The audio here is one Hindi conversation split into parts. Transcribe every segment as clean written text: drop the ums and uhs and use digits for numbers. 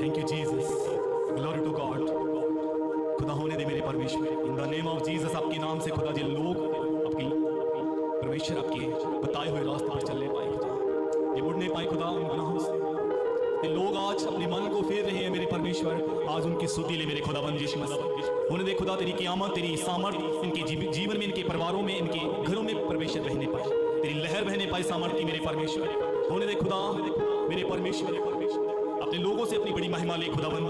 Thank you Jesus, glory to God. खुदा होने दे मेरे परमेश्वर, in the name of Jesus, आपके नाम से खुदा, जो लोग आपकी परमेश्वर आपके बताए हुए रास्ते पर चलने पाए खुदा, ये मुड़ने पाए खुदा उन गुनाहों से। ये लोग आज अपने मन को फेर रहे हैं मेरे परमेश्वर, आज उनकी स्तुति ले मेरे खुदाबंद यीशु मसीह। होने दे खुदा तेरी क़यामत, तेरी सामर्थ इनके जीवन में, इनके परिवारों में, इनके घरों में परमेश्वर बहने पाए, तेरी लहर बहने पाए सामर्थ की मेरे परमेश्वर। होने दे खुदा मेरे परमेश्वर, अपने लोगों से अपनी बड़ी महिमा ले खुदाबंद,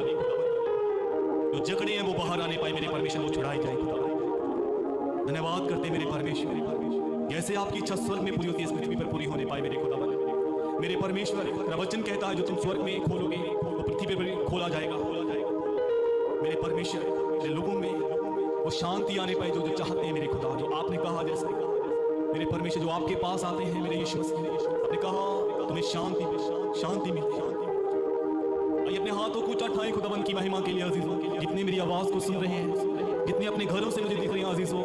जो जकड़े हैं वो बाहर आने पाए मेरे परमेश्वर, वो छुड़ाए जाए खुदा। धन्यवाद करते मेरे परमेश्वर, जैसे आपकी इच्छा स्वर्ग में पूरी होती है इस पृथ्वी पर पूरी होने पाए मेरे खुदाबंद मेरे परमेश्वर। तेरा वचन कहता है जो तुम स्वर्ग में खोलोगे वो पृथ्वी पर खोला जाएगा मेरे परमेश्वर। मेरे लोगों में वो शांति आने पाए जो चाहते हैं मेरे खुदा, जो आपने कहा जैसे मेरे परमेश्वर, जो आपके पास आते हैं मेरे यीशु मसीह, आपने कहा तुम्हें शांति मिलती है। आइए अपने हाथों को उठाएं खुदाबंद की महिमा के लिए अजीजों, जितने मेरी आवाज़ को सुन रहे हैं, जितने अपने घरों से मुझे दिख रहे हैं अजीजों,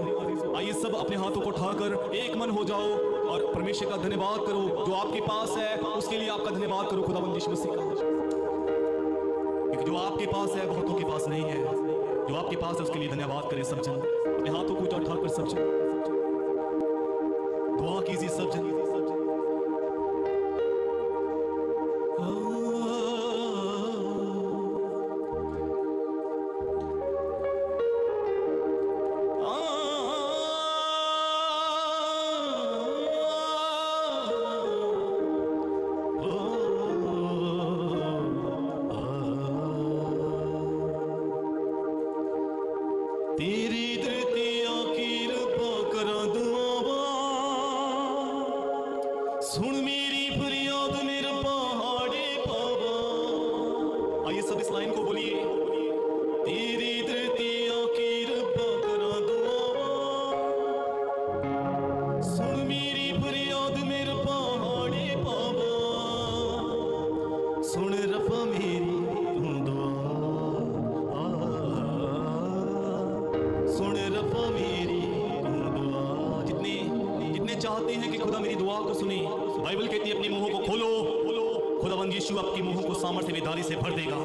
आइए सब अपने हाथों को उठाकर एक मन हो जाओ और परमेश्वर का धन्यवाद करो। जो आपके पास है उसके लिए आपका धन्यवाद करो खुदाबंद यीशु मसीह का, क्योंकि जो आपके पास है बहुतों के पास नहीं है। जो आपके पास है उसके लिए धन्यवाद करें सब जन, अपने हाथों को उठाकर सब जन दुआ कीजिए सब जन। तेरी धरतिया की रब्बा करा दुआवा, सुन मेरी फरियाद मेरे पहाड़े पावा। आइए सब इस लाइन को बोलिए, तेरी धरतिया की रब्बा करा दुआवा, सुन मेरी फरियाद मेरे पहाड़े पावा, सुन रब्बा मेरी तू दुआ, सुन रब्बा मेरी दुआ। जितने चाहते हैं कि खुदा मेरी दुआ को सुने, बाइबल कहती है अपने मुंहों को खोलो, खुदाबंद यीशु आपकी मुंहों को सामर्थ्य बेदारी से भर देगा।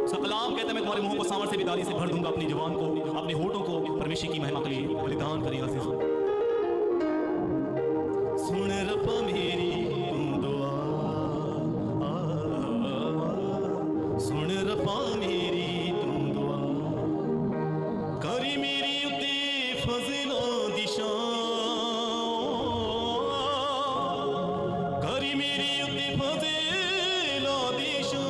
उसका कलाम कहता है मैं तुम्हारे मुंहों को सामर्थ्य बेदारी से भर दूंगा। अपनी जुबान को, अपने होठों को परमेश्वर की महिमा के लिए बलिदान करें अजीजों। सुन रब्बा मेरी दुआ, सुन रब्बा मेरी दुआ, करी मेरी उते फजला दिशा, करी मेरी उते फजला दिशा,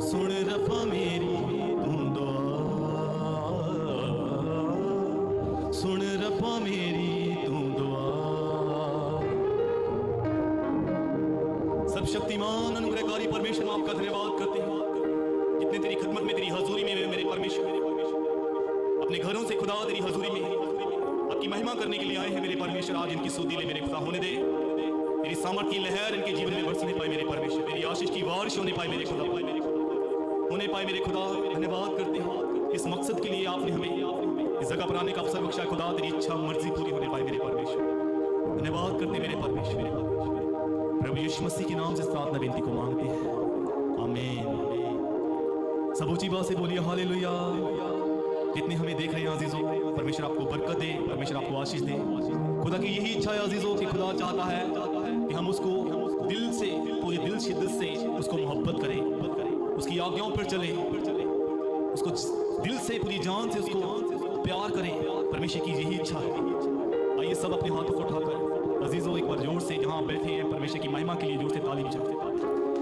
सुन रब्बा मेरी तू दुआ, सुन रब्बा मेरी तू दुआ। सब शक्तिमान अनुग्रहकारी परमेश्वर आपका धन्यवाद करते हैं, जितने तेरी खिदमत में, तेरी हजूरी में मेरे परमेश्वर अपने घरों से खुदा तेरी हजूरी में आपकी महिमा करने के लिए आए हैं मेरे परमेश्वर। आज इनकी स्तुति ले मेरे खुदा, होने दे तेरी सामर्थ की लहर इनके जीवन में बरसने पाए मेरे परमेश्वर, तेरी आशीष की बारिश होने पाए मेरे खुदा, होने पाए मेरे खुदा। धन्यवाद करते हैं इस मकसद के लिए आपने हमें इस जगह पर आने का अवसर बख्शा खुदा, तेरी इच्छा मर्जी पूरी होने पाए मेरे परमेश्वर। धन्यवाद करते मेरे परमेश्वर, प्रभु यीशु मसीह के नाम से प्रार्थना विनती को मांगते हैं, आमीन। सब ऊंची बात से बोलिए हालेलुया। जितने हमें देख रहे हैं अजीजों, परमेश्वर आपको बरकत दे, परमेश्वर आपको आशीष दे। खुदा की यही इच्छा है अजीजों कि खुदा चाहता है कि हम उसको दिल से, पूरे दिल शिद्दत से उसको मोहब्बत करें, उसकी आज्ञाओं पर चले, उसको दिल से पूरी जान से उसको प्यार करें। परमेश्वर की यही इच्छा है। आइए सब अपने हाथों को उठाकर अजीजों एक बार जोर से, जहाँ बैठे हैं परमेश्वर की महिमा के लिए जोर से ताली बजाते।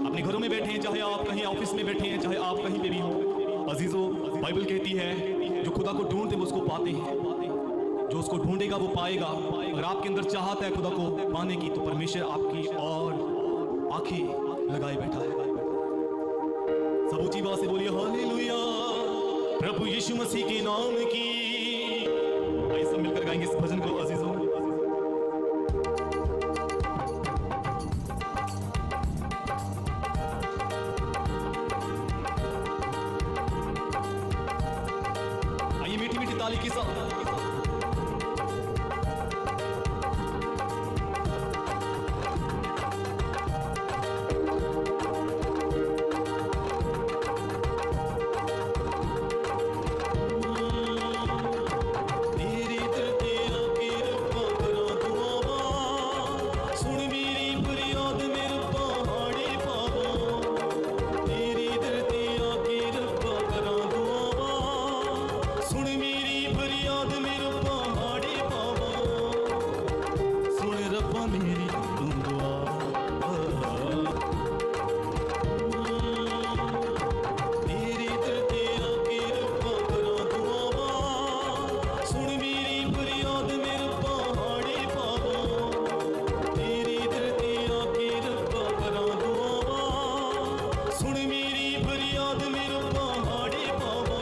अपने घरों में बैठे हैं, चाहे आप कहीं ऑफिस में बैठे हैं, चाहे आप कहीं पे भी हो अजीजों, बाइबल कहती है जो खुदा को ढूंढते वो उसको पाते हैं, जो उसको ढूंढेगा वो पाएगा। अगर आपके अंदर चाहत है खुदा को पाने की, तो परमेश्वर आपकी और आंखें लगाए बैठा है। सब ऊंची बात से बोलिए हालेलुया, प्रभु यीशु मसीह के नाम की। आइए सब मिलकर गाएंगे इस भजन को अजीजों। आइए मीठी मीठी ताली के साथ। सुन मेरी फरियाद मेरो पहाड़े बाबा,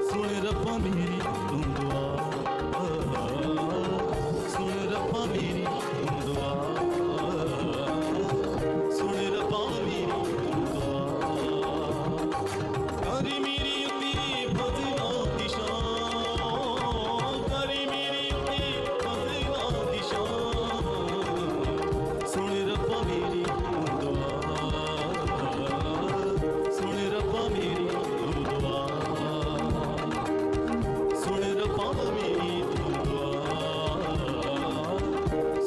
सुन रब्बा मेरी तू दुआ, सुन रब्बा मेरी तू दुआ, सुन रब्बा मेरी तू दुआ। कर मेरी उते फजला दिशा, कर मेरी उते फजला दिशा, सुन रब्बा मेरी तू दुआ, सुन रब्बा मेरी तू दुआ, सुन रब्बा मेरी तू दुआ,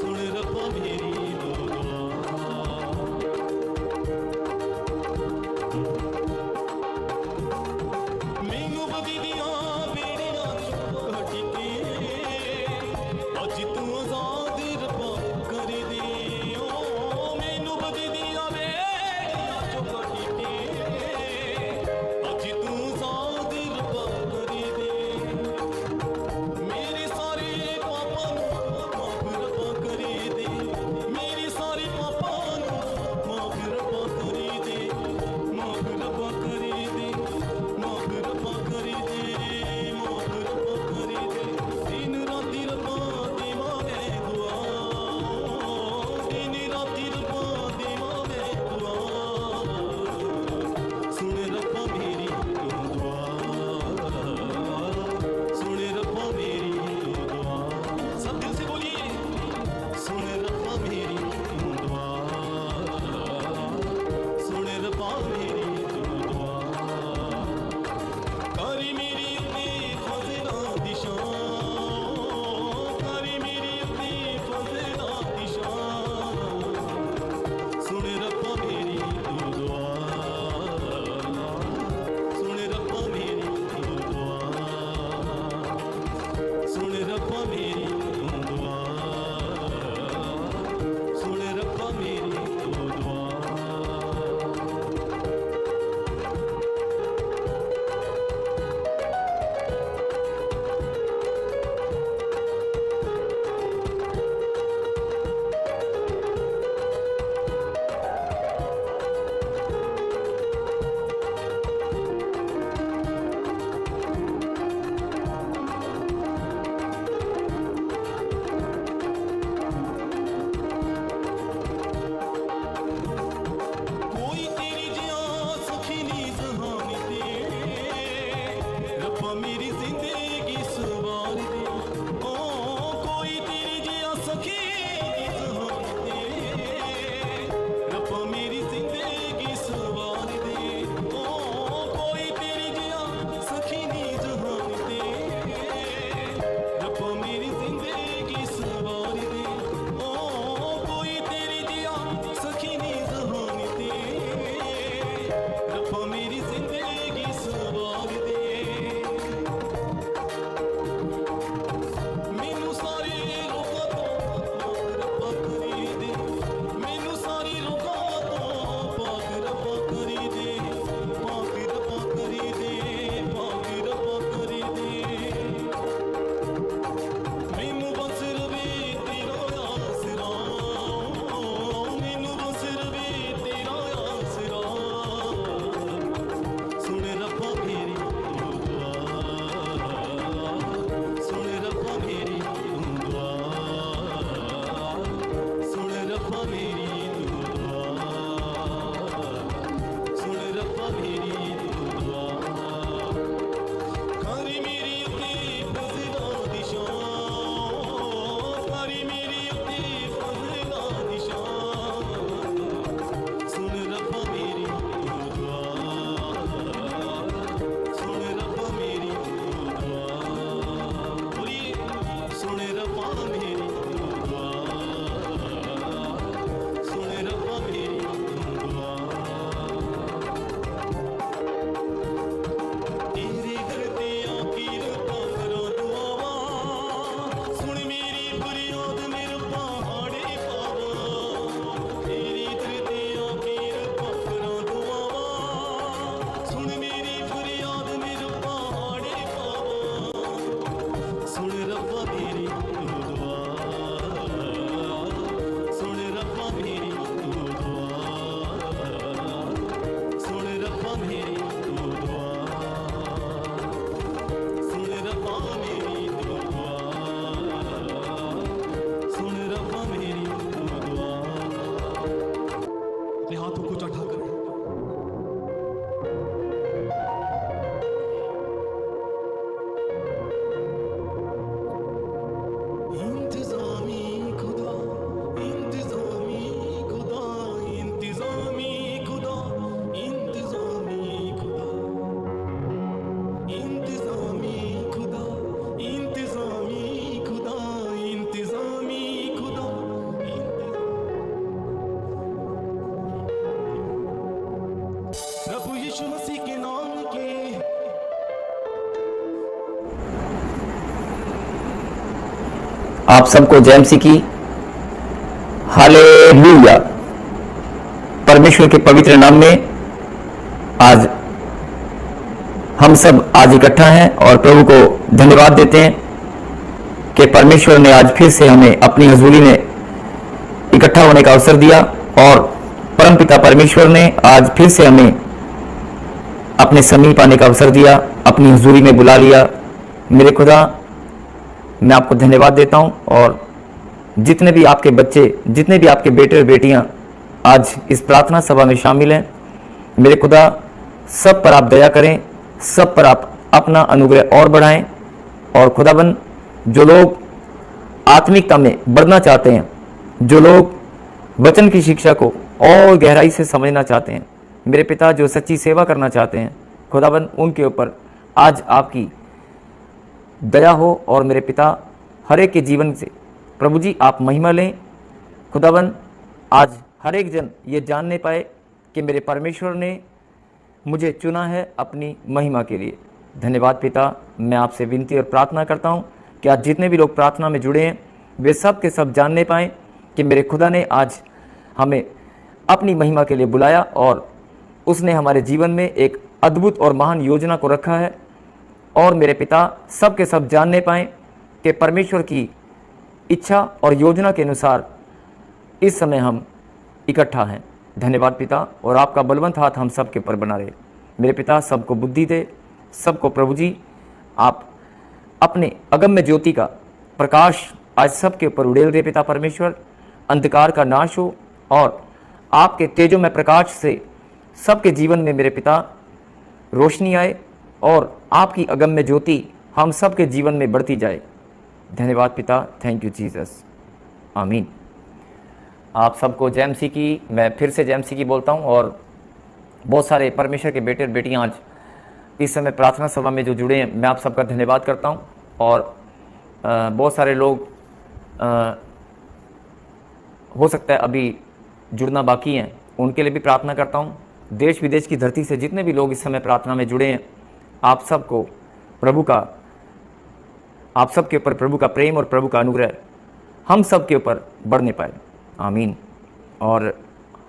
सुन रब्बा मेरी तू दुआ। मैनू बदी दियां बेड़ियां कट के अज तू आजाद रब्बा कर दे, ओ मैनू बदी दियां बेड़ियां कट के अज तू आजाद रब्बा कर दे। मेरे सारे पापां नूं माफ रब्बा कर दे, मेरे सारे पापां नूं माफ रब्बा कर दे, माफ रब्बा कर दे, माफ रब्बा कर दे, माफ रब्बा कर दे। दिन राती रब्बा देवा मैं दुआ, दिन राती रब्बा देवा मैं दुआ, सुन रब्बा मेरी तू दुआ, सुन रब्बा मेरी तू दुआ। सब दिल से बोलिए, सुन रब्बा मेरी तू दुआ, सुन रब्बा मेरी तू दुआ। कर मेरी उते फजला दिशा, कर मेरी उते फजला दिशा, सुन रब्बा मेरी तू दुआ, सुन रब्बा मेरी तू दुआ, सुन रब्बा मेरी तू दुआ, सुन रब्बा मेरी तू दुआ। कोई तेरी जिया सखी नी जहान दे, रब्बा मेरी जिंदगी सवार दे, ओ कोई तेरी जिया सखी नी जहान दे, रब्बा मेरी जिंदगी सवार दे, ओ कोई तेरी जिया सखी नी जहान दे, रब्बा मेरी जिंदगी सवार दे, ओ कोई तेरी जिया सखी नी जहान दे, रब्बा मेरी जिंदगी सवार दे। मैनू सारे रोगां तो पाक रब्बा करी दे, मैनू सारी रोगां तो पाक रब्बा करी दे, पाक रब्बा करी दे, पाक रब्बा करी दे। मैनू बस रवे तेरा आसरा, मैनू बस रवे तेरा आसरा, सुन रब्बा मेरी तू दुआ, सुन रब्बा मेरी तू दुआ, सुन रब्बा मेरी तू दुआ, सुन रब्बा मेरी तू दुआ। कर मेरी उते फजला दिशा, कर मेरी उते फजला दिशा, सुन रब्बा मेरी तू दुआ, सुन रब्बा मेरी तू दुआ। बोलिए, सुन रब्बा मेरी तू दुआ, सुन रब्बा मेरी तू दुआ। मेरी तू दुआ, सुन रब्बा मेरी तू दुआ, सुन रब्बा मेरी तू दुआ। अपने हाथों को उठाकर इंतजामी खुदा, इंतजामी खुदा, इंतजामी खुदा, इंतजामी खुदा, इंतजामी खुदा, इंतजामी खुदा, इंतजामी खुदा, प्रभु यीशु मसीह के नाम के आप सबको जय मसीह की हालेलुया। परमेश्वर के पवित्र नाम में आज हम सब आज इकट्ठा हैं और प्रभु को धन्यवाद देते हैं कि परमेश्वर ने आज फिर से हमें अपनी हजूरी में इकट्ठा होने का अवसर दिया और परमपिता परमेश्वर ने आज फिर से हमें अपने समीप आने का अवसर दिया, अपनी हजूरी में बुला लिया। मेरे खुदा, मैं आपको धन्यवाद देता हूं और जितने भी आपके बच्चे, जितने भी आपके बेटे और बेटियां आज इस प्रार्थना सभा में शामिल हैं, मेरे खुदा सब पर आप दया करें, सब पर आप अपना अनुग्रह और बढ़ाएं। और खुदाबंद, जो लोग आत्मिकता में बढ़ना चाहते हैं, जो लोग वचन की शिक्षा को और गहराई से समझना चाहते हैं, मेरे पिता जो सच्ची सेवा करना चाहते हैं, खुदाबंद उनके ऊपर आज आपकी दया हो और मेरे पिता हर एक के जीवन से प्रभु जी आप महिमा लें। खुदाबंद, आज हर एक जन ये जानने पाए कि मेरे परमेश्वर ने मुझे चुना है अपनी महिमा के लिए। धन्यवाद पिता, मैं आपसे विनती और प्रार्थना करता हूँ कि आज जितने भी लोग प्रार्थना में जुड़े हैं वे सब के सब जानने पाएँ कि मेरे खुदा ने आज हमें अपनी महिमा के लिए बुलाया और उसने हमारे जीवन में एक अद्भुत और महान योजना को रखा है। और मेरे पिता सब के सब जानने पाएँ कि परमेश्वर की इच्छा और योजना के अनुसार इस समय हम इकट्ठा हैं। धन्यवाद पिता, और आपका बलवंत हाथ हम सब के ऊपर बना रहे। मेरे पिता सबको बुद्धि दे, सबको प्रभु जी आप अपने अगम्य ज्योति का प्रकाश आज सबके ऊपर उड़ेल दे पिता परमेश्वर। अंधकार का नाश हो और आपके तेजोमय प्रकाश से सबके जीवन में मेरे पिता रोशनी आए और आपकी अगम्य ज्योति हम सबके जीवन में बढ़ती जाए। धन्यवाद पिता, थैंक यू जीसस, आमीन। आप सबको जय मसीह की, मैं फिर से जय मसीह की बोलता हूँ। और बहुत सारे परमेश्वर के बेटे और बेटियाँ आज इस समय प्रार्थना सभा में जो जुड़े हैं, मैं आप सबका धन्यवाद करता हूँ। और बहुत सारे लोग हो सकता है अभी जुड़ना बाकी हैं, उनके लिए भी प्रार्थना करता हूँ। देश विदेश की धरती से जितने भी लोग इस समय प्रार्थना में जुड़े हैं, आप सबको प्रभु का, आप सबके ऊपर प्रभु का प्रेम और प्रभु का अनुग्रह हम सब के ऊपर बढ़ने पाए, आमीन। और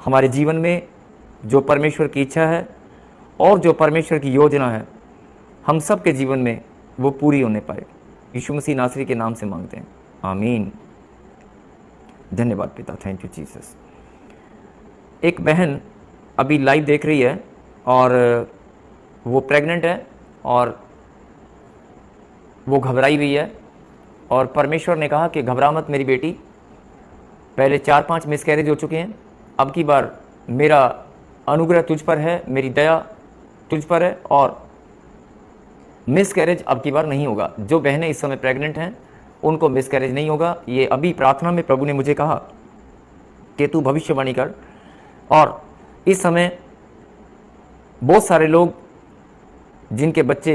हमारे जीवन में जो परमेश्वर की इच्छा है और जो परमेश्वर की योजना है, हम सब के जीवन में वो पूरी होने पाए। यीशु मसीह नासरी के नाम से मांगते हैं, आमीन। धन्यवाद पिता, थैंक यू जीसस। एक बहन अभी लाइव देख रही है और वो प्रेग्नेंट है और वो घबराई हुई है। और परमेश्वर ने कहा कि घबरा मत मेरी बेटी, पहले 4-5 मिसकैरेज हो चुके हैं, अब की बार मेरा अनुग्रह तुझ पर है, मेरी दया तुझ पर है और मिसकैरेज अब की बार नहीं होगा। जो बहनें इस समय प्रेग्नेंट हैं उनको मिसकैरेज नहीं होगा। ये अभी प्रार्थना में प्रभु ने मुझे कहा कि तू भविष्यवाणी कर। और इस समय बहुत सारे लोग जिनके बच्चे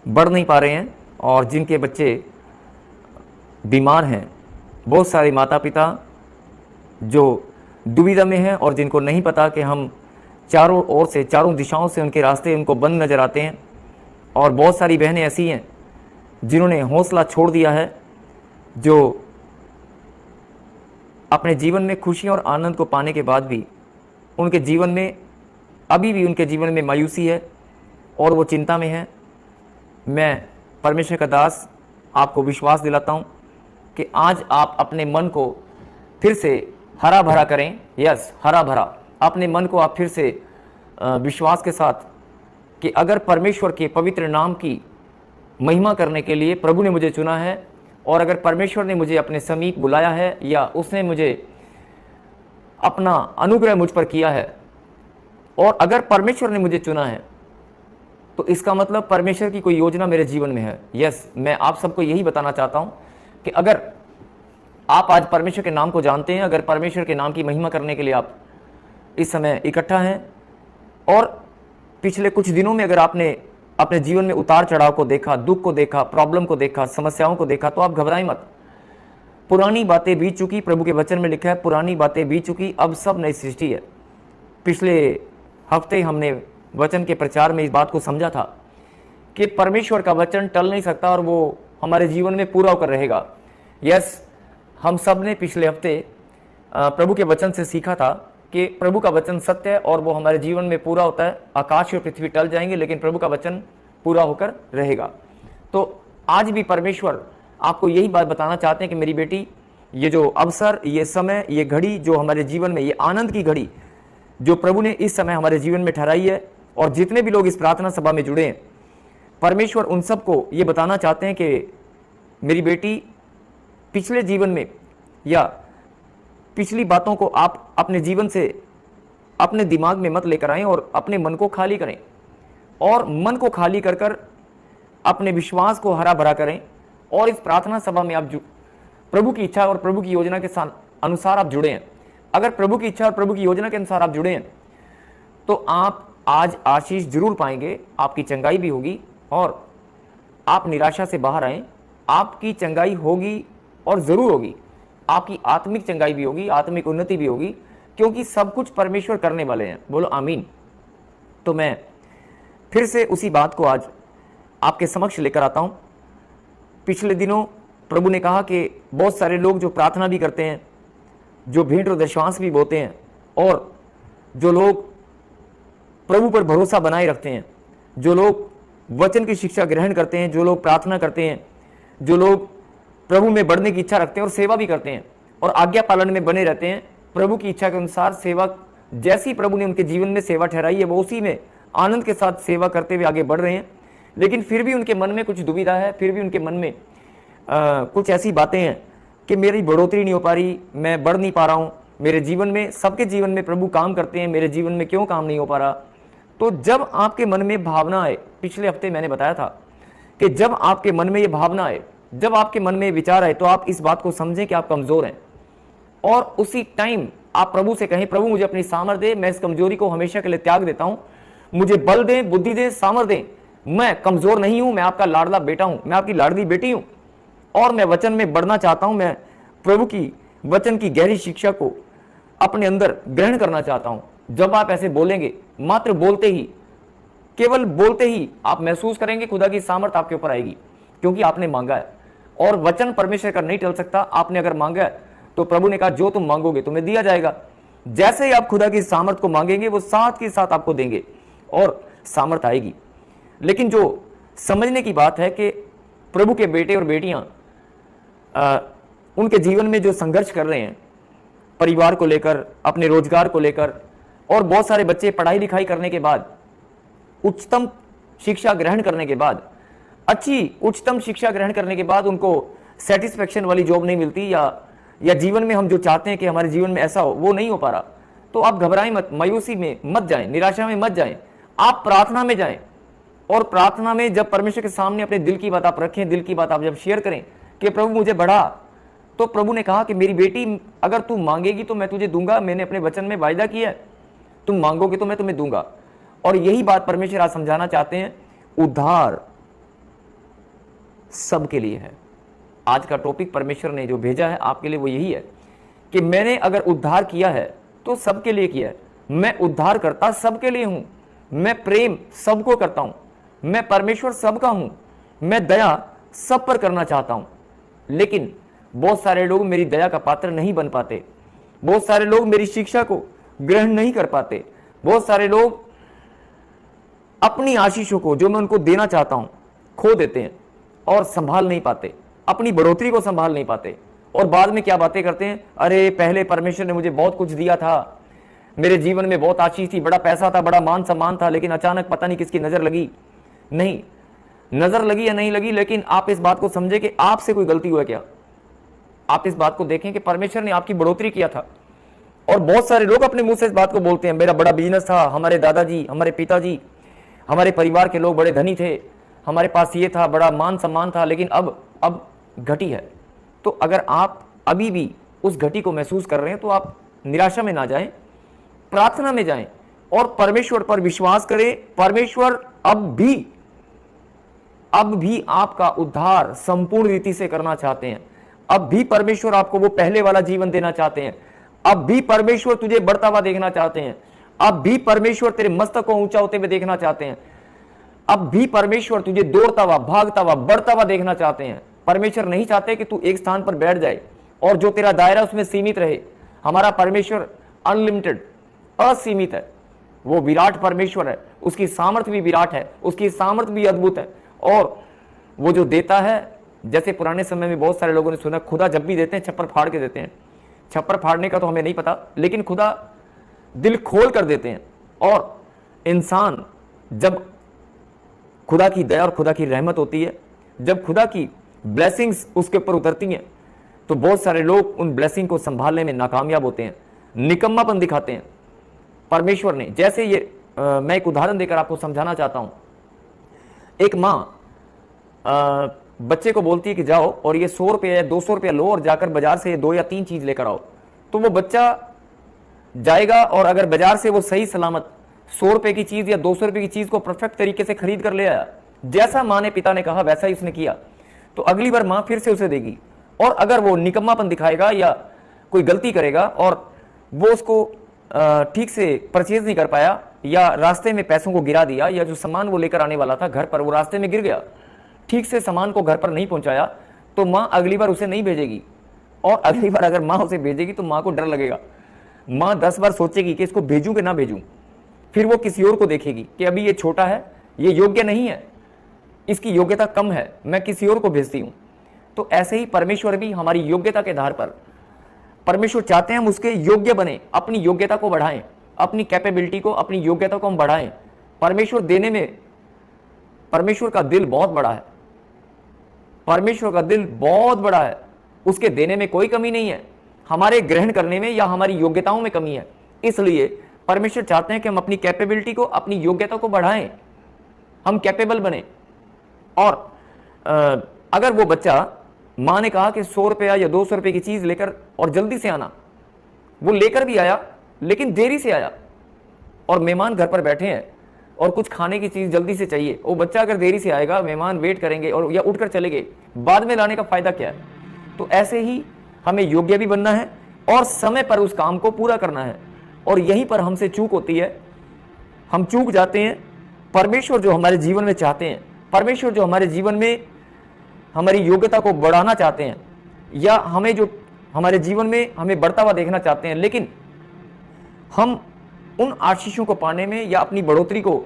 बढ़ नहीं पा रहे हैं और जिनके बच्चे बीमार हैं, बहुत सारे माता पिता जो दुविधा में हैं और जिनको नहीं पता कि हम चारों ओर से, चारों दिशाओं से उनके रास्ते उनको बंद नज़र आते हैं। और बहुत सारी बहनें ऐसी हैं जिन्होंने हौसला छोड़ दिया है, जो अपने जीवन में खुशी और आनंद को पाने के बाद भी उनके जीवन में अभी भी उनके जीवन में मायूसी है और वो चिंता में है। मैं परमेश्वर का दास आपको विश्वास दिलाता हूँ कि आज आप अपने मन को फिर से हरा भरा करें। यस, हरा भरा अपने मन को आप फिर से विश्वास के साथ कि अगर परमेश्वर के पवित्र नाम की महिमा करने के लिए प्रभु ने मुझे चुना है, और अगर परमेश्वर ने मुझे अपने समीप बुलाया है या उसने मुझे अपना अनुग्रह मुझ पर किया है, और अगर परमेश्वर ने मुझे चुना है, तो इसका मतलब परमेश्वर की कोई योजना मेरे जीवन में है। यस, मैं आप सबको यही बताना चाहता हूं कि अगर आप आज परमेश्वर के नाम को जानते हैं, अगर परमेश्वर के नाम की महिमा करने के लिए आप इस समय इकट्ठा हैं, और पिछले कुछ दिनों में अगर आपने अपने जीवन में उतार चढ़ाव को देखा, दुख को देखा, प्रॉब्लम को देखा, समस्याओं को देखा, तो आप घबराएं मत। पुरानी बातें बीत चुकी, प्रभु के वचन में लिखा है पुरानी बातें बीत चुकी, अब सब नई सृष्टि है। पिछले हफ्ते हमने वचन के प्रचार में इस बात को समझा था कि परमेश्वर का वचन टल नहीं सकता और वो हमारे जीवन में पूरा होकर रहेगा। यस, हम सब ने पिछले हफ्ते प्रभु के वचन से सीखा था कि प्रभु का वचन सत्य है और वो हमारे जीवन में पूरा होता है। आकाश और पृथ्वी टल जाएंगे, लेकिन प्रभु का वचन पूरा होकर रहेगा। तो आज भी परमेश्वर आपको यही बात बताना चाहते हैं कि मेरी बेटी, ये जो अवसर, ये समय, ये घड़ी जो हमारे जीवन में, ये आनंद की घड़ी जो प्रभु ने इस समय हमारे जीवन में ठहराई है, और जितने भी लोग इस प्रार्थना सभा में जुड़े हैं, परमेश्वर उन सबको ये बताना चाहते हैं कि मेरी बेटी, पिछले जीवन में या पिछली बातों को आप अपने जीवन से, अपने दिमाग में मत लेकर आएं और अपने मन को खाली करें, और मन को खाली कर कर अपने विश्वास को हरा भरा करें। और इस प्रार्थना सभा में आप प्रभु की इच्छा और प्रभु की योजना के अनुसार आप जुड़े हैं। अगर प्रभु की इच्छा और प्रभु की योजना के अनुसार आप जुड़े हैं, तो आप आज आशीष जरूर पाएंगे, आपकी चंगाई भी होगी, और आप निराशा से बाहर आएं। आपकी चंगाई होगी और जरूर होगी, आपकी आत्मिक चंगाई भी होगी, आत्मिक उन्नति भी होगी, क्योंकि सब कुछ परमेश्वर करने वाले हैं। बोलो आमीन। तो मैं फिर से उसी बात को आज आपके समक्ष लेकर आता हूं। पिछले दिनों प्रभु ने कहा कि बहुत सारे लोग जो प्रार्थना भी करते हैं, जो भेंट और दशवांश भी बोते हैं, और जो लोग प्रभु पर भरोसा बनाए रखते हैं, जो लोग वचन की शिक्षा ग्रहण करते हैं, जो लोग प्रार्थना करते हैं, जो लोग प्रभु में बढ़ने की इच्छा रखते हैं और सेवा भी करते हैं और आज्ञा पालन में बने रहते हैं, प्रभु की इच्छा के अनुसार सेवा, जैसी प्रभु ने उनके जीवन में सेवा ठहराई है, वो उसी में आनंद के साथ सेवा करते हुए आगे बढ़ रहे हैं। लेकिन फिर भी उनके मन में कुछ दुविधा है, फिर भी उनके मन में कुछ ऐसी बातें हैं कि मेरी बढ़ोतरी नहीं हो पा रही, मैं बढ़ नहीं पा रहा हूँ, मेरे जीवन में, सबके जीवन में प्रभु काम करते हैं, मेरे जीवन में क्यों काम नहीं हो पा रहा। तो जब आपके मन में भावना आए, पिछले हफ्ते मैंने बताया था कि जब आपके मन में ये भावना आए, जब आपके मन में विचार आए, तो आप इस बात को समझें कि आप कमजोर हैं, और उसी टाइम आप प्रभु से कहें, प्रभु मुझे अपनी सामर्थ दे, मैं इस कमजोरी को हमेशा के लिए त्याग देता हूं, मुझे बल दे, बुद्धि दे, सामर्थ दे, मैं कमजोर नहीं हूं, मैं आपका लाडला बेटा हूं, मैं आपकी लाडली बेटी हूं, और मैं वचन में बढ़ना चाहता हूं, मैं प्रभु की वचन की गहरी शिक्षा को अपने अंदर ग्रहण करना चाहता हूं। जब आप ऐसे बोलेंगे, मात्र बोलते ही, केवल बोलते ही आप महसूस करेंगे खुदा की सामर्थ आपके ऊपर आएगी, क्योंकि आपने मांगा है। और वचन परमेश्वर का नहीं टल सकता। आपने अगर मांगा है तो प्रभु ने कहा जो तुम मांगोगे तुम्हें दिया जाएगा। जैसे ही आप खुदा की सामर्थ को मांगेंगे, वो साथ के साथ आपको देंगे और सामर्थ आएगी। लेकिन जो समझने की बात है कि प्रभु के बेटे और बेटियां उनके जीवन में जो संघर्ष कर रहे हैं, परिवार को लेकर, अपने रोजगार को लेकर, और बहुत सारे बच्चे पढ़ाई लिखाई करने के बाद, उच्चतम शिक्षा ग्रहण करने के बाद, अच्छी उच्चतम शिक्षा ग्रहण करने के बाद उनको सेटिस्फेक्शन वाली जॉब नहीं मिलती, या जीवन में हम जो चाहते हैं कि हमारे जीवन में ऐसा हो, वो नहीं हो पा रहा। तो आप घबराएं मत, मायूसी में मत जाएं, निराशा में मत जाएं, आप प्रार्थना में जाएं। और प्रार्थना में जब परमेश्वर के सामने अपने दिल की बात आप रखें, दिल की बात आप जब शेयर करें कि प्रभु मुझे बढ़ा, तो प्रभु ने कहा कि मेरी बेटी, अगर तू मांगेगी तो मैं तुझे दूंगा, मैंने अपने वचन में वायदा किया है, तुम मांगोगे तो मैं तुम्हें दूंगा। और यही बात परमेश्वर आज समझाना चाहते हैं। उद्धार सबके लिए है। आज का टॉपिक परमेश्वर ने जो भेजा है आपके लिए वो यही है कि मैंने अगर उद्धार किया है तो सबके लिए किया है। मैं उद्धार करता सबके लिए हूं, मैं प्रेम सबको करता हूं, मैं परमेश्वर सबका हूं, मैं दया सब पर करना चाहता हूं। लेकिन बहुत सारे लोग मेरी दया का पात्र नहीं बन पाते, बहुत सारे लोग मेरी शिक्षा को ग्रहण नहीं कर पाते, बहुत सारे लोग अपनी आशीषों को जो मैं उनको देना चाहता हूं खो देते हैं और संभाल नहीं पाते, अपनी बढ़ोतरी को संभाल नहीं पाते। और बाद में क्या बातें करते हैं, अरे पहले परमेश्वर ने मुझे बहुत कुछ दिया था, मेरे जीवन में बहुत आशीष थी, बड़ा पैसा था, बड़ा मान सम्मान था, लेकिन अचानक पता नहीं किसकी नजर लगी। नहीं, नजर लगी या नहीं लगी, लेकिन आप इस बात को समझे कि आपसे कोई गलती हुआ क्या। आप इस बात को देखें कि परमेश्वर ने आपकी बढ़ोतरी किया था। और बहुत सारे लोग अपने मुंह से इस बात को बोलते हैं, मेरा बड़ा बिजनेस था, हमारे दादाजी, हमारे पिताजी, हमारे परिवार के लोग बड़े धनी थे, हमारे पास ये था, बड़ा मान सम्मान था, लेकिन अब घटी है। तो अगर आप अभी भी उस घटी को महसूस कर रहे हैं तो आप निराशा में ना जाएं, प्रार्थना में जाएं और परमेश्वर पर विश्वास करें। परमेश्वर अब भी आपका उद्धार संपूर्ण रीति से करना चाहते हैं। अब भी परमेश्वर आपको वो पहले वाला जीवन देना चाहते हैं। अब भी परमेश्वर तुझे बढ़ता हुआ देखना चाहते हैं। अब भी परमेश्वर तेरे मस्तक को ऊंचा होते हुए देखना चाहते हैं। अब भी परमेश्वर तुझे दौड़ता हुआ, भागता हुआ, बढ़ता हुआ देखना चाहते हैं। परमेश्वर नहीं चाहते कि तू एक स्थान पर बैठ जाए और जो तेरा दायरा उसमें सीमित रहे। हमारा परमेश्वर अनलिमिटेड, असीमित है। वो विराट परमेश्वर है, उसकी सामर्थ्य भी विराट है, उसकी सामर्थ्य भी अद्भुत है। और वो जो देता है, जैसे पुराने समय में बहुत सारे लोगों ने सुना, खुदा जब भी देते हैं छप्पर फाड़ के देते हैं। छप्पर फाड़ने का तो हमें नहीं पता, लेकिन खुदा दिल खोल कर देते हैं। और इंसान, जब खुदा की दया और खुदा की रहमत होती है, जब खुदा की ब्लेसिंग्स उसके ऊपर उतरती हैं, तो बहुत सारे लोग उन ब्लेसिंग को संभालने में नाकामयाब होते हैं, निकम्मापन दिखाते हैं। परमेश्वर ने, जैसे ये मैं एक उदाहरण देकर आपको समझाना चाहता हूं। एक माँ बच्चे को बोलती है कि जाओ और ये 100 रुपये या 200 रुपया लो और जाकर बाजार से 2 या 3 चीज लेकर आओ। तो वो बच्चा जाएगा और अगर बाजार से वो सही सलामत 100 रुपए की चीज या 200 रुपए की चीज को परफेक्ट तरीके से खरीद कर ले आया, जैसा माँ ने, पिता ने कहा वैसा ही उसने किया, तो अगली बार माँ फिर से उसे देगी। और अगर वो निकम्मापन दिखाएगा या कोई गलती करेगा और वो उसको ठीक से परचेज नहीं कर पाया या रास्ते में पैसों को गिरा दिया, या जो सामान वो लेकर आने वाला था घर पर वो रास्ते में गिर गया, ठीक से सामान को घर पर नहीं पहुंचाया, तो माँ अगली बार उसे नहीं भेजेगी। और अगली बार अगर माँ उसे भेजेगी तो माँ को डर लगेगा। माँ 10 बार सोचेगी कि इसको भेजूं कि ना भेजूं। फिर वो किसी और को देखेगी कि अभी ये छोटा है, ये योग्य नहीं है, इसकी योग्यता कम है, मैं किसी और को भेजती हूं। तो ऐसे ही परमेश्वर भी हमारी योग्यता के आधार पर, परमेश्वर चाहते हैं हम उसके योग्य बने, अपनी योग्यता को बढ़ाएं, अपनी कैपेबिलिटी को, अपनी योग्यता को हम बढ़ाएं। परमेश्वर देने में, परमेश्वर का दिल बहुत बड़ा है। परमेश्वर का दिल बहुत बड़ा है, उसके देने में कोई कमी नहीं है, हमारे ग्रहण करने में या हमारी योग्यताओं में कमी है। इसलिए परमेश्वर चाहते हैं कि हम अपनी कैपेबिलिटी को, अपनी योग्यता को बढ़ाएं, हम कैपेबल बने। और अगर वो बच्चा, माँ ने कहा कि 100 रुपया या 200 रुपये की चीज लेकर और जल्दी से आना, वो लेकर भी आया लेकिन देरी से आया, और मेहमान घर पर बैठे हैं और कुछ खाने की चीज जल्दी से चाहिए, वो बच्चा अगर देरी से आएगा, मेहमान वेट करेंगे और या उठकर चले गए, बाद में लाने का फायदा क्या है। तो ऐसे ही हमें योग्य भी बनना है और समय पर उस काम को पूरा करना है। और यहीं पर हमसे चूक होती है, हम चूक जाते हैं। परमेश्वर जो हमारे जीवन में चाहते हैं, परमेश्वर जो हमारे जीवन में हमारी योग्यता को बढ़ाना चाहते हैं, या हमें जो हमारे जीवन में हमें बढ़ता हुआ देखना चाहते हैं, लेकिन हम उन आशीषों को पाने में या अपनी बढ़ोतरी को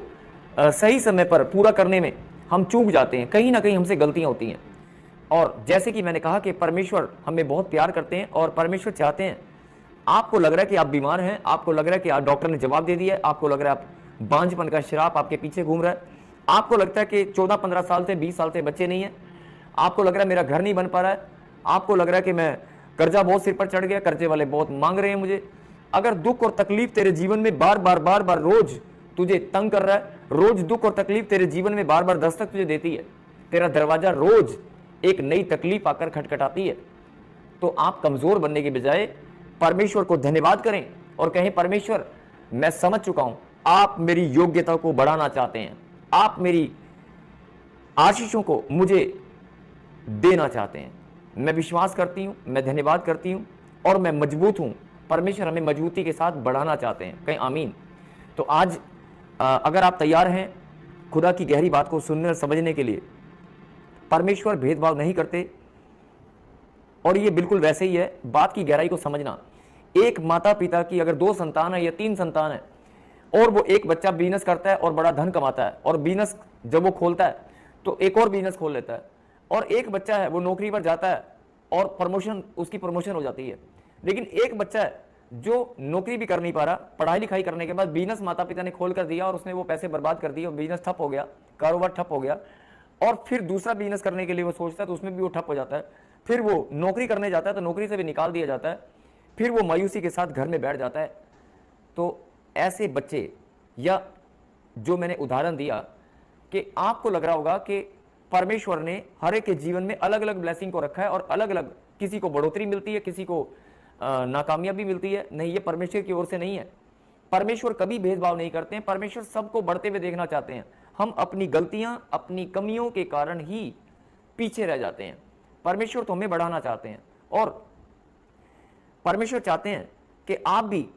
सही समय पर पूरा करने में हम चूक जाते हैं। कहीं ना कहीं हमसे गलतियां होती हैं। और जैसे कि मैंने कहा कि परमेश्वर हमें बहुत प्यार करते हैं और परमेश्वर चाहते हैं, आपको लग रहा है कि आप बीमार हैं, आपको लग रहा है कि डॉक्टर ने जवाब दे दिया है, आपको लग रहा है आप बांझपन का श्राप आपके पीछे घूम रहा है, आपको लगता है कि 14-15 साल से 20 साल से बच्चे नहीं है, आपको लग रहा है मेरा घर नहीं बन पा रहा है, आपको लग रहा है कि मैं कर्जा बहुत सिर पर चढ़ गया, कर्जे वाले बहुत मांग रहे हैं मुझे। अगर दुख और तकलीफ तेरे जीवन में बार बार रोज तुझे तंग कर रहा है, रोज दुख और तकलीफ तेरे जीवन में बार बार दस्तक तुझे देती है, तेरा दरवाजा रोज एक नई तकलीफ आकर खटखटाती है, तो आप कमजोर बनने के बजाय परमेश्वर को धन्यवाद करें और कहें, परमेश्वर मैं समझ चुका हूं, आप मेरी योग्यता को बढ़ाना चाहते हैं, आप मेरी आशीषों को मुझे देना चाहते हैं। मैं विश्वास करती हूं, मैं धन्यवाद करती हूं और मैं मजबूत हूं। परमेश्वर हमें मजबूती के साथ बढ़ाना चाहते हैं। कहीं आमीन। तो आज अगर आप तैयार हैं खुदा की गहरी बात को सुनने और समझने के लिए, परमेश्वर भेदभाव नहीं करते और ये बिल्कुल वैसे ही है। बात की गहराई को समझना, एक माता पिता की अगर 2 संतान है या 3 संतान है और वो एक बच्चा बिजनेस करता है और बड़ा धन कमाता है, और बिजनेस जब वो खोलता है तो एक और बिजनेस खोल लेता है, और एक बच्चा है वो नौकरी पर जाता है और प्रमोशन, उसकी प्रमोशन हो जाती है, लेकिन एक बच्चा है जो नौकरी भी कर नहीं पा रहा, पढ़ाई लिखाई करने के बाद बिजनेस माता पिता ने खोल कर दिया और उसने वो पैसे बर्बाद कर दिए और बिजनेस ठप हो गया, कारोबार ठप हो गया, और फिर दूसरा बिजनेस करने के लिए वो सोचता है तो उसमें भी वो ठप हो जाता है। फिर वो नौकरी करने जाता है तो नौकरी से भी निकाल दिया जाता है, फिर वो मायूसी के साथ घर में बैठ जाता है। तो ऐसे बच्चे, या जो मैंने उदाहरण दिया कि आपको लग रहा होगा कि परमेश्वर ने हर एक के जीवन में अलग अलग ब्लेसिंग को रखा है और अलग अलग, किसी को बढ़ोतरी मिलती है, किसी को नाकामयाबी मिलती है। नहीं, ये परमेश्वर की ओर से नहीं है। परमेश्वर कभी भेदभाव नहीं करते हैं, परमेश्वर सबको बढ़ते हुए देखना चाहते हैं। हम अपनी गलतियां, अपनी कमियों के कारण ही पीछे रह जाते हैं। परमेश्वर तो हमें बढ़ाना चाहते हैं और परमेश्वर चाहते हैं कि आप भी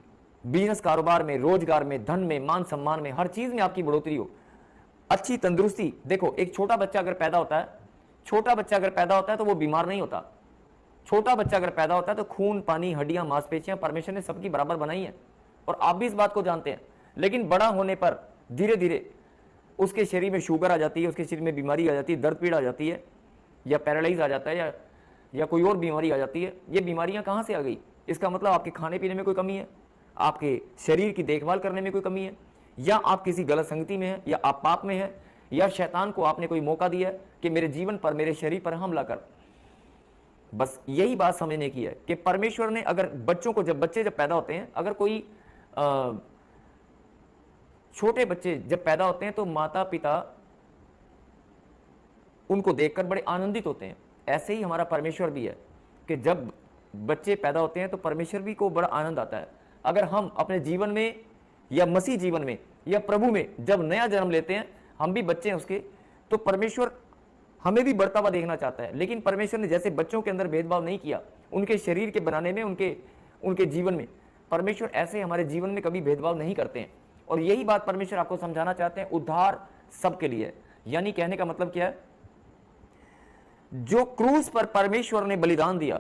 बिजनेस, कारोबार में, रोजगार में, धन में, मान सम्मान में, हर चीज में आपकी बढ़ोतरी हो, अच्छी तंदुरुस्ती। देखो, एक छोटा बच्चा अगर पैदा होता है, छोटा बच्चा अगर पैदा होता है तो वो बीमार नहीं होता। छोटा बच्चा अगर पैदा होता है तो खून, पानी, हड्डियां, मांसपेशियां परमेश्वर ने सबकी बराबर बनाई है और आप भी इस बात को जानते हैं। लेकिन बड़ा होने पर धीरे धीरे उसके शरीर में शुगर आ जाती है, उसके शरीर में बीमारी आ जाती है, दर्द पीड़ आ जाती है, या पैरालाइज आ जाता है, या कोई और बीमारी आ जाती है। ये बीमारियां कहां से आ गई? इसका मतलब आपके खाने पीने में कोई कमी है, आपके शरीर की देखभाल करने में कोई कमी है, या आप किसी गलत संगति में हैं, या आप पाप में हैं, या शैतान को आपने कोई मौका दिया है कि मेरे जीवन पर, मेरे शरीर पर हमला कर। बस यही बात समझने की है कि परमेश्वर ने अगर बच्चों को, बच्चे जब पैदा होते हैं, अगर कोई छोटे बच्चे जब पैदा होते हैं तो माता पिता उनको देखकर बड़े आनंदित होते हैं। ऐसे ही हमारा परमेश्वर भी है कि जब बच्चे पैदा होते हैं तो परमेश्वर भी को बड़ा आनंद आता है। अगर हम अपने जीवन में, या मसीह जीवन में, या प्रभु में जब नया जन्म लेते हैं, हम भी बच्चे हैं उसके, तो परमेश्वर हमें भी बढ़ता हुआ देखना चाहता है। लेकिन परमेश्वर ने जैसे बच्चों के अंदर भेदभाव नहीं किया, उनके शरीर के बनाने में, उनके जीवन में, परमेश्वर ऐसे हमारे जीवन में कभी भेदभाव नहीं करते हैं। और यही बात परमेश्वर आपको समझाना चाहते हैं। उद्धार सबके लिए, यानी कहने का मतलब क्या है, जो क्रूस पर परमेश्वर ने बलिदान दिया,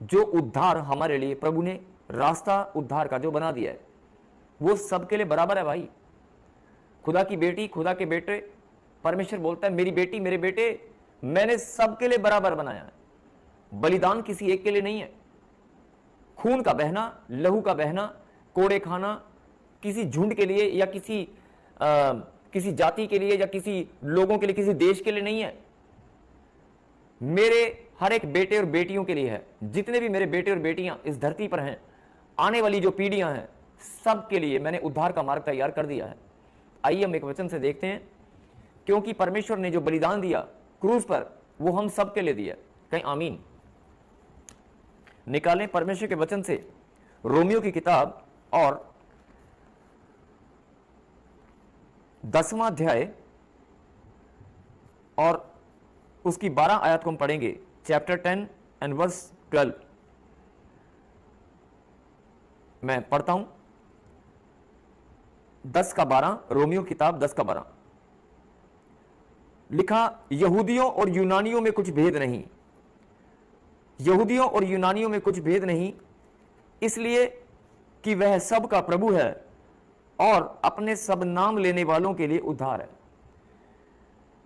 जो उद्धार हमारे लिए प्रभु ने रास्ता उद्धार का जो बना दिया है, वो सबके लिए बराबर है भाई। खुदा की बेटी, खुदा के बेटे, परमेश्वर बोलता है मेरी बेटी, मेरे बेटे, मैंने सबके लिए बराबर बनाया है। बलिदान किसी एक के लिए नहीं है। खून का बहना, लहू का बहना, कोड़े खाना किसी झुंड के लिए, या किसी जाति के लिए, या किसी लोगों के लिए, किसी देश के लिए नहीं है। मेरे हर एक बेटे और बेटियों के लिए है। जितने भी मेरे बेटे और बेटियां इस धरती पर हैं, आने वाली जो पीढ़ियां हैं, सबके लिए मैंने उद्धार का मार्ग तैयार कर दिया है। आइए हम एक वचन से देखते हैं, क्योंकि परमेश्वर ने जो बलिदान दिया क्रूस पर, वो हम सबके लिए दिया। कहीं आमीन। निकालें परमेश्वर के वचन से रोमियो की किताब और 10वां अध्याय और उसकी 12 आयत को हम पढ़ेंगे। चैप्टर 10 एंड वर्स 12 मैं पढ़ता हूं। 10 का 12, रोमियो किताब 10 का 12 लिखा, यहूदियों और यूनानियों में कुछ भेद नहीं, यहूदियों और यूनानियों में कुछ भेद नहीं, इसलिए कि वह सब का प्रभु है और अपने सब नाम लेने वालों के लिए उद्धार है।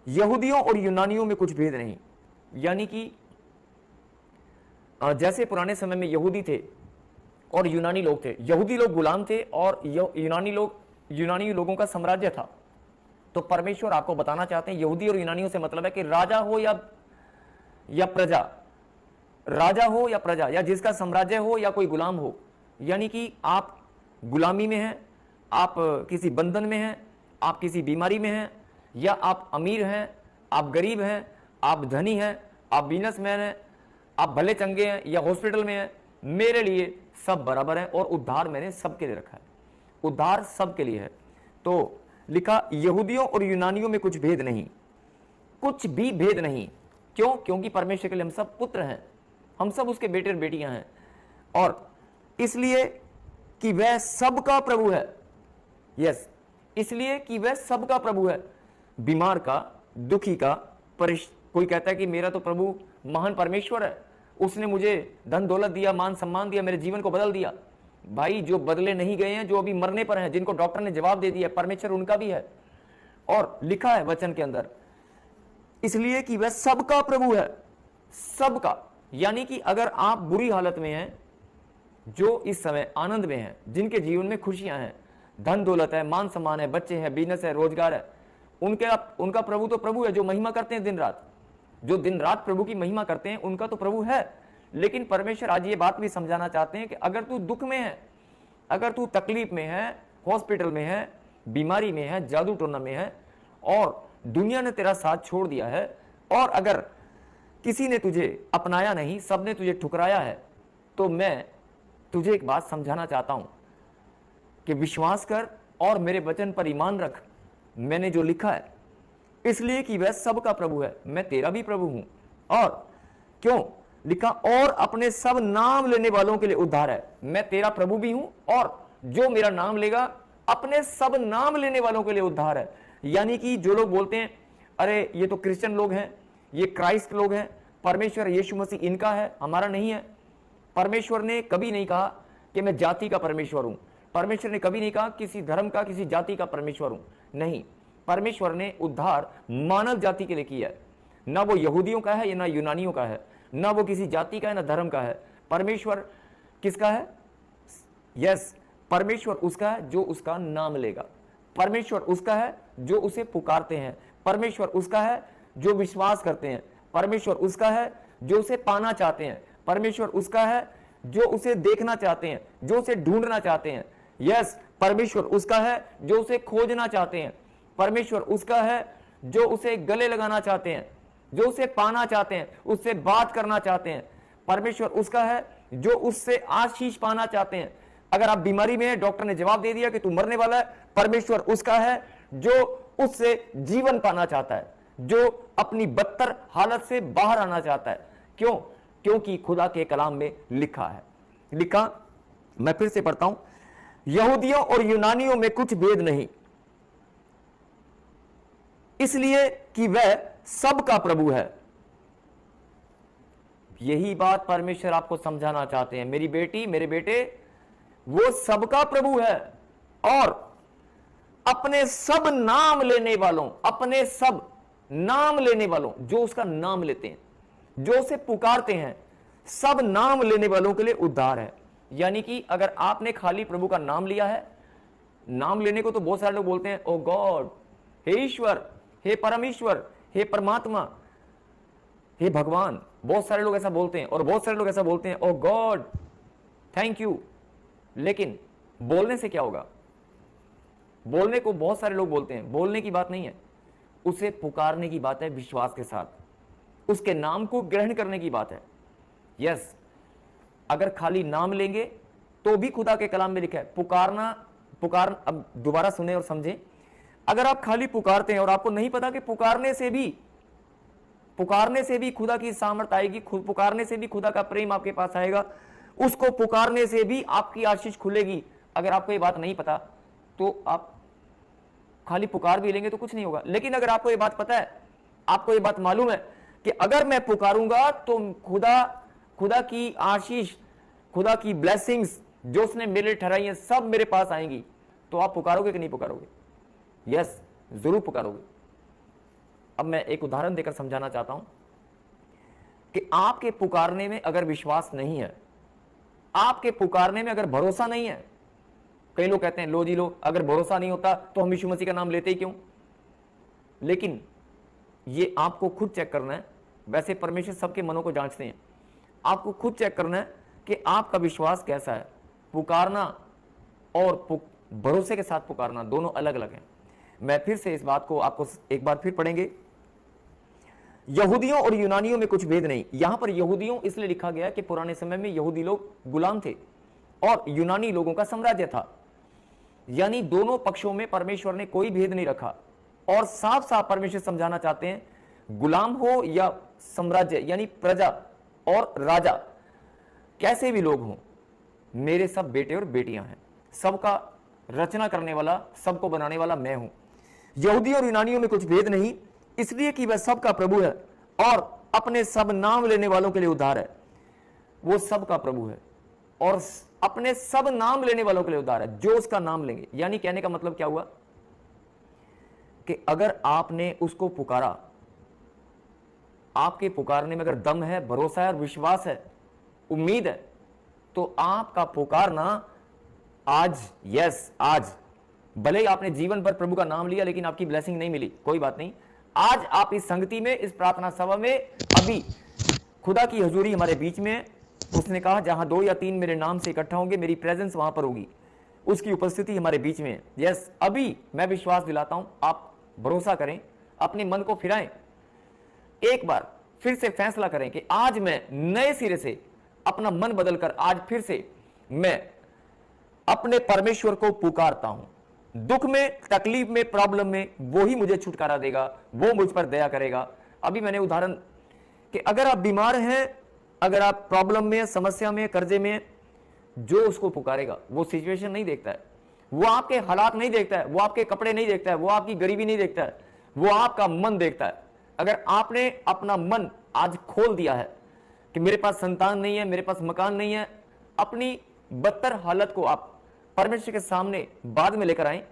यहूदियों और यूनानियों में कुछ भेद नहीं, यानी कि जैसे पुराने समय में यहूदी थे और यूनानी लोग थे। यहूदी लोग गुलाम थे और यूनानी लोगों का साम्राज्य था। तो परमेश्वर आपको बताना चाहते हैं, यहूदी और यूनानियों से मतलब है कि राजा हो या प्रजा, राजा हो या प्रजा, या जिसका साम्राज्य हो या कोई गुलाम हो। यानी कि आप गुलामी में हैं, आप किसी बंधन में हैं, आप किसी बीमारी में हैं, या आप अमीर हैं, आप गरीब हैं, आप धनी हैं, आप बिजनेसमैन हैं, आप भले चंगे हैं या हॉस्पिटल में हैं, मेरे लिए सब बराबर है और उद्धार मैंने सबके लिए रखा है। उद्धार सबके लिए है। तो लिखा, यहूदियों और यूनानियों में कुछ भेद नहीं, कुछ भी भेद नहीं। क्यों? क्योंकि परमेश्वर के लिए हम सब पुत्र हैं, हम सब उसके बेटे और बेटियां हैं, और इसलिए कि वह सबका प्रभु है। यस, इसलिए कि वह सबका प्रभु है, बीमार का, दुखी का, कोई कहता है कि मेरा तो प्रभु महान परमेश्वर है, उसने मुझे धन दौलत दिया, मान सम्मान दिया, मेरे जीवन को बदल दिया। भाई, जो बदले नहीं गए हैं, जो अभी मरने पर हैं, जिनको डॉक्टर ने जवाब दे दिया, परमेश्वर उनका भी है। और लिखा है वचन के अंदर, इसलिए कि वह सबका प्रभु है, सबका। यानी कि अगर आप बुरी हालत में हैं, जो इस समय आनंद में हैं, जिनके जीवन में खुशियां हैं, धन दौलत है, मान सम्मान है, बच्चे हैं, बिजनेस है, रोजगार है, उनका प्रभु तो प्रभु है जो महिमा करते हैं दिन रात, जो दिन रात प्रभु की महिमा करते हैं, उनका तो प्रभु है। लेकिन परमेश्वर आज ये बात भी समझाना चाहते हैं कि अगर तू दुख में है, अगर तू तकलीफ में है, हॉस्पिटल में है, बीमारी में है, जादू टोना में है, और दुनिया ने तेरा साथ छोड़ दिया है, और अगर किसी ने तुझे अपनाया नहीं, सबने तुझे ठुकराया है, तो मैं तुझे एक बात समझाना चाहता हूं कि विश्वास कर और मेरे वचन पर ईमान रख। मैंने जो लिखा है, इसलिए कि वह सबका प्रभु है, मैं तेरा भी प्रभु हूं। और क्यों लिखा? और अपने सब नाम लेने वालों के लिए उद्धार है। मैं तेरा प्रभु भी हूं, और जो मेरा नाम लेगा, अपने सब नाम लेने वालों के लिए उद्धार है। यानी कि जो लोग बोलते हैं अरे ये तो क्रिश्चियन लोग हैं, ये क्राइस्ट लोग हैं, परमेश्वर यीशु मसीह इनका है, हमारा नहीं है। परमेश्वर ने कभी नहीं कहा कि मैं जाति का परमेश्वर हूं। परमेश्वर ने कभी नहीं कहा किसी धर्म का, किसी जाति का परमेश्वर हूं। नहीं, परमेश्वर ने उद्धार मानव जाति के लिए किया है। ना वो यहूदियों का है, ना यूनानियों का है, ना वो किसी जाति का है, ना धर्म का है। परमेश्वर किसका है? यस, परमेश्वर उसका है जो उसका नाम लेगा। परमेश्वर उसका है जो उसे पुकारते हैं। परमेश्वर उसका है जो विश्वास करते हैं। परमेश्वर उसका है जो उसे पाना चाहते हैं। परमेश्वर उसका है जो उसे देखना चाहते हैं, जो उसे ढूंढना चाहते हैं। यस, परमेश्वर उसका है जो उसे खोजना चाहते हैं। परमेश्वर उसका है जो उसे गले लगाना चाहते हैं, जो उसे पाना चाहते हैं, उससे बात करना चाहते हैं। परमेश्वर उसका है जो उससे आशीष पाना चाहते हैं। अगर आप बीमारी में हैं, डॉक्टर ने जवाब दे दिया कि तू मरने वाला है, परमेश्वर उसका है जो उससे जीवन पाना चाहता है, जो अपनी बदतर हालत से बाहर आना चाहता है। क्यों? क्योंकि खुदा के कलाम में लिखा है। लिखा, मैं फिर से पढ़ता हूं, यहूदियों और यूनानियों में कुछ भेद नहीं, इसलिए कि वह सबका प्रभु है। यही बात परमेश्वर आपको समझाना चाहते हैं। मेरी बेटी, मेरे बेटे, वो सबका प्रभु है, और अपने सब नाम लेने वालों, अपने सब नाम लेने वालों, जो उसका नाम लेते हैं, जो उसे पुकारते हैं, सब नाम लेने वालों के लिए उद्धार है। यानी कि अगर आपने खाली प्रभु का नाम लिया है, नाम लेने को तो बहुत सारे लोग बोलते हैं ओ गॉड, हे ईश्वर, हे परमेश्वर, हे परमात्मा, हे भगवान। बहुत सारे लोग ऐसा बोलते हैं, और बहुत सारे लोग ऐसा बोलते हैं ओ गॉड, थैंक यू। लेकिन बोलने से क्या होगा? बोलने को बहुत सारे लोग बोलते हैं, बोलने की बात नहीं है, उसे पुकारने की बात है, विश्वास के साथ उसके नाम को ग्रहण करने की बात है। यस, अगर खाली नाम लेंगे तो भी खुदा के कलाम में लिखा है पुकार। अब दोबारा सुने और समझें, अगर आप खाली पुकारते हैं और आपको नहीं पता कि पुकारने से भी खुदा की सामर्थ्य आएगी, पुकारने से भी खुदा का प्रेम आपके पास आएगा, उसको पुकारने से भी आपकी आशीष खुलेगी। अगर आपको ये बात नहीं पता तो आप खाली पुकार भी लेंगे तो कुछ नहीं होगा। लेकिन अगर आपको ये बात पता है, आपको ये बात मालूम है कि अगर मैं पुकारूंगा तो खुदा की आशीष, खुदा की ब्लेसिंग्स जो उसने मेरे लिए ठहराई है, सब मेरे पास आएंगी, तो आप पुकारोगे कि नहीं पुकारोगे? यस, जरूर पुकारोगे। अब मैं एक उदाहरण देकर समझाना चाहता हूं कि आपके पुकारने में अगर विश्वास नहीं है, आपके पुकारने में अगर भरोसा नहीं है, कई लोग कहते हैं लो जी लो, अगर भरोसा नहीं होता तो हम यीशु मसीह का नाम लेते ही क्यों? लेकिन ये आपको खुद चेक करना है। वैसे परमेश्वर सबके मनों को जांचते हैं, आपको खुद चेक करना है कि आपका विश्वास कैसा है। पुकारना और भरोसे के साथ पुकारना दोनों अलग अलग हैं। मैं फिर से इस बात को आपको एक बार फिर पढ़ेंगे। यहूदियों और यूनानियों में कुछ भेद नहीं। यहां पर यहूदियों इसलिए लिखा गया कि पुराने समय में यहूदी लोग गुलाम थे और यूनानी लोगों का साम्राज्य था, यानी दोनों पक्षों में परमेश्वर ने कोई भेद नहीं रखा। और साफ साफ परमेश्वर समझाना चाहते हैं, गुलाम हो या साम्राज्य यानी प्रजा और राजा, कैसे भी लोग हों, मेरे सब बेटे और बेटियां हैं, सबका रचना करने वाला, सबको बनाने वाला मैं हूं। यहूदी और यूनानियों में कुछ भेद नहीं, इसलिए कि वह सबका प्रभु है और अपने सब नाम लेने वालों के लिए उद्धार है। वो सबका प्रभु है और अपने सब नाम लेने वालों के लिए उद्धार है, जो उसका नाम लेंगे। यानी कहने का मतलब क्या हुआ कि अगर आपने उसको पुकारा, आपके पुकारने में अगर दम है, भरोसा है और विश्वास है, उम्मीद है, तो आपका पुकारना आज, यस आज, भले ही आपने जीवन भर प्रभु का नाम लिया लेकिन आपकी ब्लेसिंग नहीं मिली, कोई बात नहीं। आज आप इस संगति में, इस प्रार्थना सभा में, अभी खुदा की हजूरी हमारे बीच में है। उसने कहा जहां 2 या 3 मेरे नाम से इकट्ठा होंगे, मेरी प्रेजेंस वहां पर होगी, उसकी उपस्थिति हमारे बीच में है। यस, अभी मैं विश्वास दिलाता हूं, आप भरोसा करें, अपने मन को फिराएं, एक बार फिर से फैसला करें कि आज मैं नए सिरे से अपना मन बदलकर आज फिर से मैं अपने परमेश्वर को पुकारता हूं। दुख में, तकलीफ में, प्रॉब्लम में वो ही मुझे छुटकारा देगा, वो मुझ पर दया करेगा। अभी मैंने उदाहरण कि अगर आप बीमार हैं, अगर आप प्रॉब्लम में, समस्या में, कर्जे में, जो उसको पुकारेगा वो सिचुएशन नहीं देखता है, वो आपके हालात नहीं देखता है, वो आपके कपड़े नहीं देखता है, वो आपकी गरीबी नहीं देखता है, वो आपका मन देखता है। अगर आपने अपना मन आज खोल दिया है कि मेरे पास संतान नहीं है, मेरे पास मकान नहीं है, अपनी बदतर हालत को आप परमेश्वर के सामने बाद में लेकर आएं,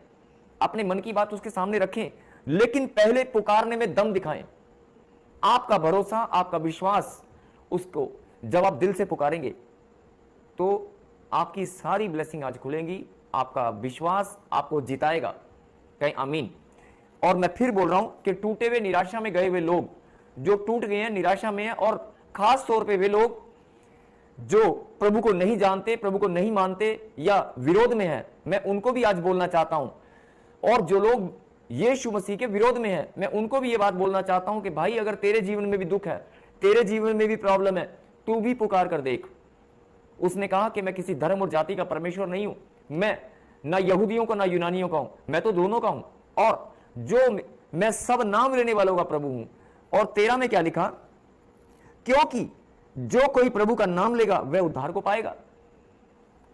अपने मन की बात उसके सामने रखें, लेकिन पहले पुकारने में दम दिखाएं। आपका भरोसा, आपका विश्वास, उसको जब आप दिल से पुकारेंगे तो आपकी सारी ब्लेसिंग आज खुलेंगी, आपका विश्वास आपको जिताएगा। कहीं आमीन। और मैं फिर बोल रहा हूं कि टूटे हुए, निराशा में गए हुए लोग जो टूट गए हैं, निराशा में हैं, और खास तौर पे वे लोग जो प्रभु को नहीं जानते, प्रभु को नहीं मानते या विरोध में है, मैं उनको भी आज बोलना चाहता हूं। और जो लोग यीशु मसीह के विरोध में है, मैं उनको भी ये बात बोलना चाहता हूं कि भाई अगर तेरे जीवन में भी दुख है, तेरे जीवन में भी प्रॉब्लम है, तू भी पुकार कर देख। उसने कहा कि मैं किसी धर्म और जाति का परमेश्वर नहीं हूं, मैं ना यहूदियों का ना यूनानियों का हूं, मैं तो दोनों का हूं, और जो मैं सब नाम लेने वालों का प्रभु हूं। और 13 में क्या लिखा? क्योंकि जो कोई प्रभु का नाम लेगा वह उद्धार को पाएगा।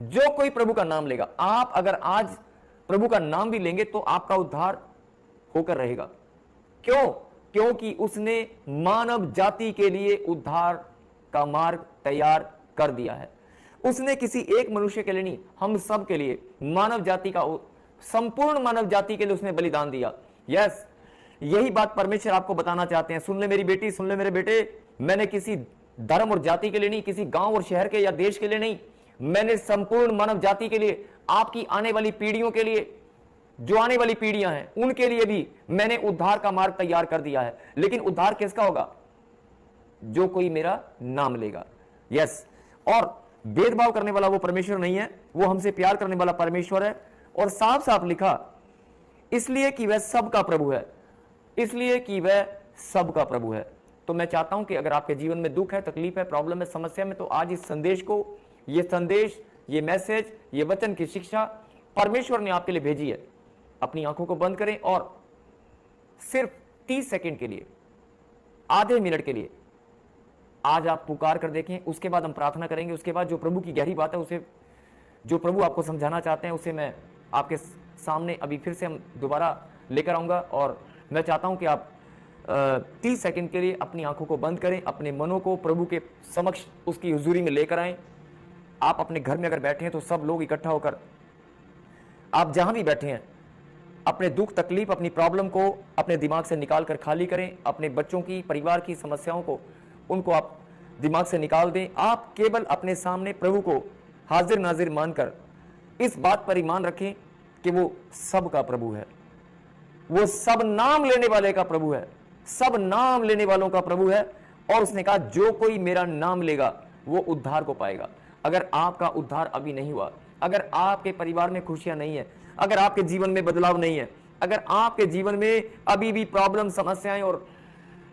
जो कोई प्रभु का नाम लेगा, आप अगर आज प्रभु का नाम भी लेंगे तो आपका उद्धार होकर रहेगा। क्यों? क्योंकि उसने मानव जाति के लिए उद्धार का मार्ग तैयार कर दिया है। उसने किसी एक मनुष्य के लिए नहीं, हम सब के लिए, मानव जाति का, संपूर्ण मानव जाति के लिए उसने बलिदान दिया। यस, यही बात परमेश्वर आपको बताना चाहते हैं। सुन ले मेरी बेटी, सुन ले मेरे बेटे, मैंने किसी धर्म और जाति के लिए नहीं, किसी गांव और शहर के या देश के लिए नहीं, मैंने संपूर्ण मानव जाति के लिए, आपकी आने वाली पीढ़ियों के लिए, जो आने वाली पीढ़ियां हैं उनके लिए भी मैंने उद्धार का मार्ग तैयार कर दिया है। लेकिन उद्धार किसका होगा? जो कोई मेरा नाम लेगा। यस, और भेदभाव करने वाला वो परमेश्वर नहीं है, वो हमसे प्यार करने वाला परमेश्वर है। और साफ साफ लिखा, इसलिए कि वह सबका प्रभु है, इसलिए कि वह सबका प्रभु है। तो मैं चाहता हूं कि अगर आपके जीवन में दुख है, तकलीफ है, प्रॉब्लम है, समस्या में, तो आज इस संदेश को, ये संदेश, ये मैसेज, ये वचन की शिक्षा परमेश्वर ने आपके लिए भेजी है। अपनी आंखों को बंद करें और सिर्फ 30 सेकंड के लिए, आधे मिनट के लिए आज आप पुकार कर देखें। उसके बाद हम प्रार्थना करेंगे। उसके बाद जो प्रभु की गहरी बात है, उसे, जो प्रभु आपको समझाना चाहते हैं, उसे मैं आपके सामने अभी फिर से हम दोबारा लेकर आऊंगा। और मैं चाहता हूं कि आप 30 सेकंड के लिए अपनी आंखों को बंद करें, अपने मनों को प्रभु के समक्ष उसकी हुजूरी में लेकर आएं। आप अपने घर में अगर बैठे हैं तो सब लोग इकट्ठा होकर, आप जहां भी बैठे हैं, अपने दुख, तकलीफ, अपनी प्रॉब्लम को अपने दिमाग से निकाल कर खाली करें। अपने बच्चों की, परिवार की समस्याओं को, उनको आप दिमाग से निकाल दें। आप केवल अपने सामने प्रभु को हाजिर नाजिर मानकर इस बात पर ईमान रखें कि वो सबका प्रभु है, वो सब नाम लेने वाले का प्रभु है, सब नाम लेने वालों का प्रभु है। और उसने कहा जो कोई मेरा नाम लेगा वो उद्धार को पाएगा। अगर आपका उद्धार अभी नहीं हुआ, अगर आपके परिवार में खुशियां नहीं है, अगर आपके जीवन में बदलाव नहीं है, अगर आपके जीवन में अभी भी प्रॉब्लम, समस्याएं और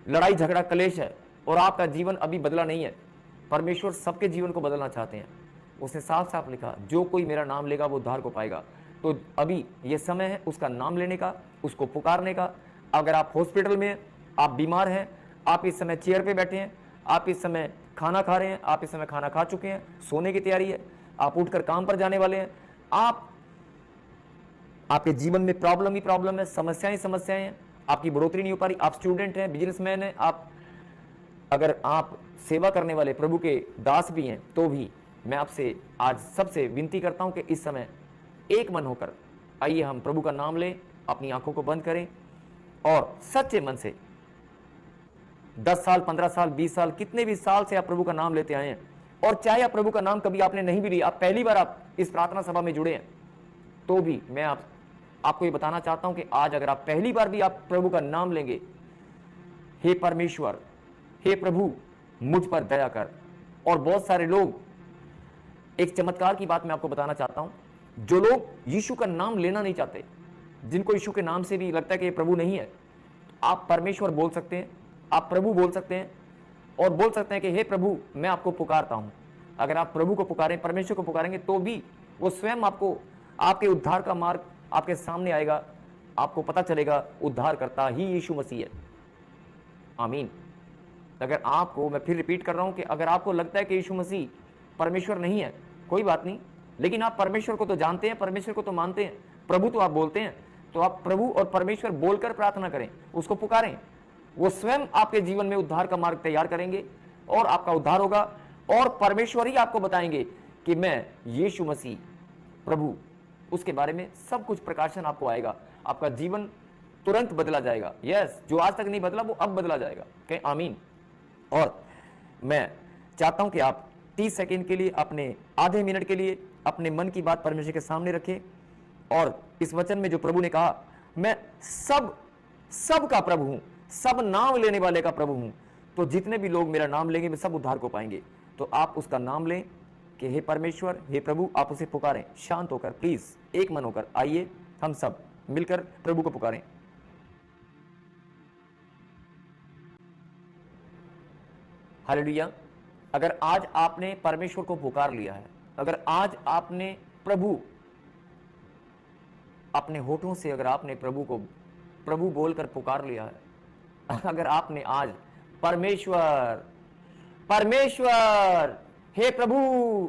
लड़ाई झगड़ा, कलेश है, और आपका जीवन अभी बदला नहीं है, परमेश्वर सबके जीवन को बदलना चाहते हैं। उसने साफ साफ लिखा, जो कोई मेरा नाम लेगा वो उद्धार को पाएगा। तो अभी ये समय है उसका नाम लेने का, उसको पुकारने का। अगर आप हॉस्पिटल में, आप बीमार हैं, आप इस समय चेयर पे बैठे हैं, आप इस समय खाना खा रहे हैं, आप इस समय खाना खा चुके हैं, सोने की तैयारी है, आप उठकर काम पर जाने वाले हैं, आपके जीवन में प्रॉब्लम ही प्रॉब्लम है, समस्याएं ही समस्याएं हैं, आपकी बढ़ोतरी नहीं हो पा रही, आप स्टूडेंट हैं, बिजनेसमैन हैं, आप अगर आप सेवा करने वाले प्रभु के दास भी हैं, तो भी मैं आपसे आज सबसे विनती करता हूं कि इस समय एक मन होकर आइए हम प्रभु का नाम लें, अपनी आंखों को बंद करें और सच्चे मन से 10 साल, 15 साल, 20 साल, कितने भी साल से आप प्रभु का नाम लेते आए हैं, और चाहे आप प्रभु का नाम कभी आपने नहीं भी लिया, आप पहली बार आप इस प्रार्थना सभा में जुड़े हैं, तो भी मैं आपको ये बताना चाहता हूं कि आज अगर आप पहली बार भी आप प्रभु का नाम लेंगे, हे परमेश्वर, हे प्रभु मुझ पर दया कर। और बहुत सारे लोग, एक चमत्कार की बात मैं आपको बताना चाहता हूं, जो लोग यीशु का नाम लेना नहीं चाहते, जिनको यीशु के नाम से भी लगता है कि ये प्रभु नहीं है, आप परमेश्वर बोल सकते हैं, आप प्रभु बोल सकते हैं और बोल सकते हैं कि हे प्रभु मैं आपको पुकारता हूं। अगर आप प्रभु को पुकारें, परमेश्वर को पुकारेंगे, तो भी वो स्वयं आपको, आपके उद्धार का मार्ग आपके सामने आएगा, आपको पता चलेगा उद्धार करता ही यीशु मसीह है। आमीन। अगर आपको, मैं फिर रिपीट कर रहा हूं कि अगर आपको लगता है कि यीशु मसीह परमेश्वर नहीं है, कोई बात नहीं, लेकिन आप परमेश्वर को तो जानते हैं, परमेश्वर को तो मानते हैं, प्रभु तो आप बोलते हैं, तो आप प्रभु और परमेश्वर बोलकर प्रार्थना करें, उसको पुकारें। वो स्वयं आपके जीवन में उद्धार का मार्ग तैयार करेंगे और आपका उद्धार होगा, और परमेश्वर ही आपको बताएंगे कि मैं यीशु मसीह प्रभु, उसके बारे में सब कुछ प्रकाशन आपको आएगा, आपका जीवन तुरंत बदला जाएगा। यस, जो आज तक नहीं बदला वो अब बदला जाएगा। कहें आमीन। और मैं चाहता हूं कि आप 30 सेकंड के लिए, अपने आधे मिनट के लिए अपने मन की बात परमेश्वर के सामने रखें, और इस वचन में जो प्रभु ने कहा, मैं सब का प्रभु हूं, सब नाम लेने वाले का प्रभु हूं, तो जितने भी लोग मेरा नाम लेंगे वे सब उद्धार को पाएंगे। तो आप उसका नाम लें कि हे परमेश्वर, हे प्रभु, आप उसे पुकारें शांत होकर, प्लीज एक मन होकर। आइए हम सब मिलकर प्रभु को पुकारें। हालेलुया। अगर आज आपने परमेश्वर को पुकार लिया है, अगर आज आपने प्रभु, अपने होठों से अगर आपने प्रभु को प्रभु बोलकर पुकार लिया है, अगर आपने आज परमेश्वर परमेश्वर हे प्रभु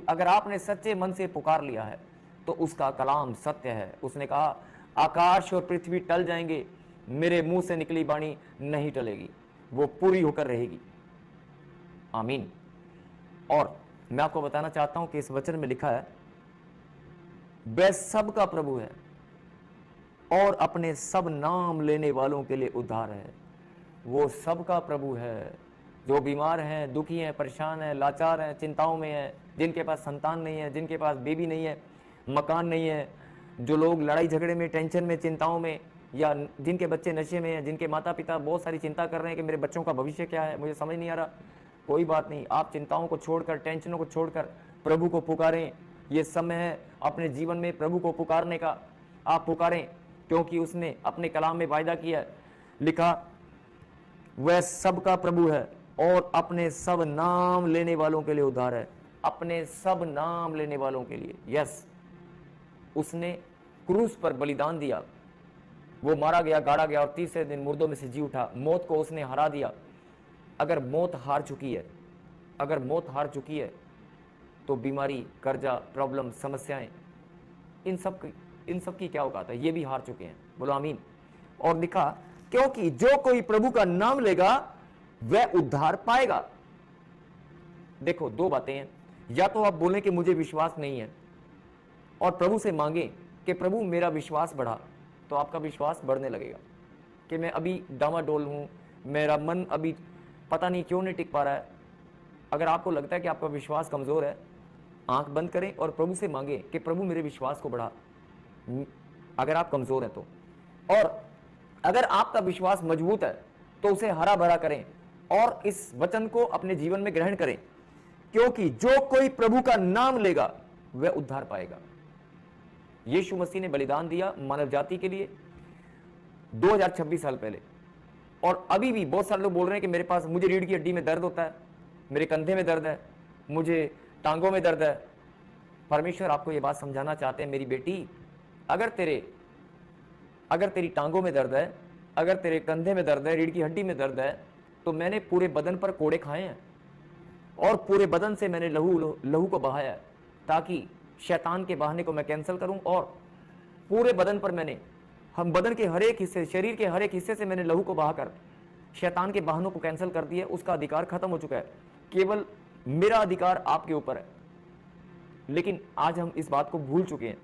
अगर आपने सच्चे मन से पुकार लिया है, तो उसका कलाम सत्य है। उसने कहा आकाश और पृथ्वी टल जाएंगे, मेरे मुंह से निकली वाणी नहीं टलेगी, वो पूरी होकर रहेगी। आमीन। और मैं आपको बताना चाहता हूं कि इस वचन में लिखा है, वह सबका प्रभु है और अपने सब नाम लेने वालों के लिए उद्धार है। वो सबका प्रभु है। जो बीमार हैं, दुखी हैं, परेशान हैं, लाचार हैं, चिंताओं में हैं, जिनके पास संतान नहीं है, जिनके पास बेबी नहीं है, मकान नहीं है, जो लोग लड़ाई झगड़े में, टेंशन में, चिंताओं में, या जिनके बच्चे नशे में हैं, जिनके माता पिता बहुत सारी चिंता कर रहे हैं कि मेरे बच्चों का भविष्य क्या है, मुझे समझ नहीं आ रहा, कोई बात नहीं। आप चिंताओं को छोड़कर, टेंशनों को छोड़कर प्रभु को पुकारें। ये समय है अपने जीवन में प्रभु को पुकारने का। आप पुकारें, क्योंकि उसने अपने कलाम में वायदा किया है, लिखा वह सबका प्रभु है और अपने सब नाम लेने वालों के लिए उद्धार है। अपने सब नाम लेने वालों के लिए। यस, उसने क्रूस पर बलिदान दिया, वो मारा गया, गाड़ा गया और तीसरे दिन मुर्दों में से जी उठा। मौत को उसने हरा दिया। अगर मौत हार चुकी है, अगर मौत हार चुकी है, तो बीमारी, कर्जा, प्रॉब्लम, समस्याएं, इन सब की क्या औकात है, ये भी हार चुके हैं। बोलो आमीन। और लिखा, क्योंकि जो कोई प्रभु का नाम लेगा वह उद्धार पाएगा। देखो, दो बातें हैं, या तो आप बोलें कि मुझे विश्वास नहीं है और प्रभु से मांगे कि प्रभु मेरा विश्वास बढ़ा, तो आपका विश्वास बढ़ने लगेगा कि मैं अभी डामाडोल हूं, मेरा मन अभी पता नहीं क्यों नहीं टिक पा रहा है। अगर आपको लगता है कि आपका विश्वास कमजोर है, आंख बंद करें और प्रभु से मांगे कि प्रभु मेरे विश्वास को बढ़ा, अगर आप कमजोर हैं तो। और अगर आपका विश्वास मजबूत है तो उसे हरा भरा करें और इस वचन को अपने जीवन में ग्रहण करें, क्योंकि जो कोई प्रभु का नाम लेगा वह उद्धार पाएगा। यीशु मसीह ने बलिदान दिया मानव जाति के लिए 2026 साल पहले, और अभी भी बहुत सारे लोग बोल रहे हैं कि मेरे पास, मुझे रीढ़ की हड्डी में दर्द होता है, मेरे कंधे में दर्द है, मुझे टांगों में दर्द है। परमेश्वर आपको यह बात समझाना चाहते हैं, मेरी बेटी, अगर तेरी टांगों में दर्द है, अगर तेरे कंधे में दर्द है, रीढ़ की हड्डी में दर्द है, तो मैंने पूरे बदन पर कोड़े खाए हैं और पूरे बदन से मैंने लहू को बहाया है, ताकि शैतान के बहाने को मैं कैंसिल करूं। और पूरे बदन पर मैंने, हम बदन के हर एक हिस्से, शरीर के हर एक हिस्से से मैंने लहू को बहाकर शैतान के बहानों को कैंसिल कर दिया। उसका अधिकार खत्म हो चुका है, केवल मेरा अधिकार आपके ऊपर है। लेकिन आज हम इस बात को भूल चुके हैं।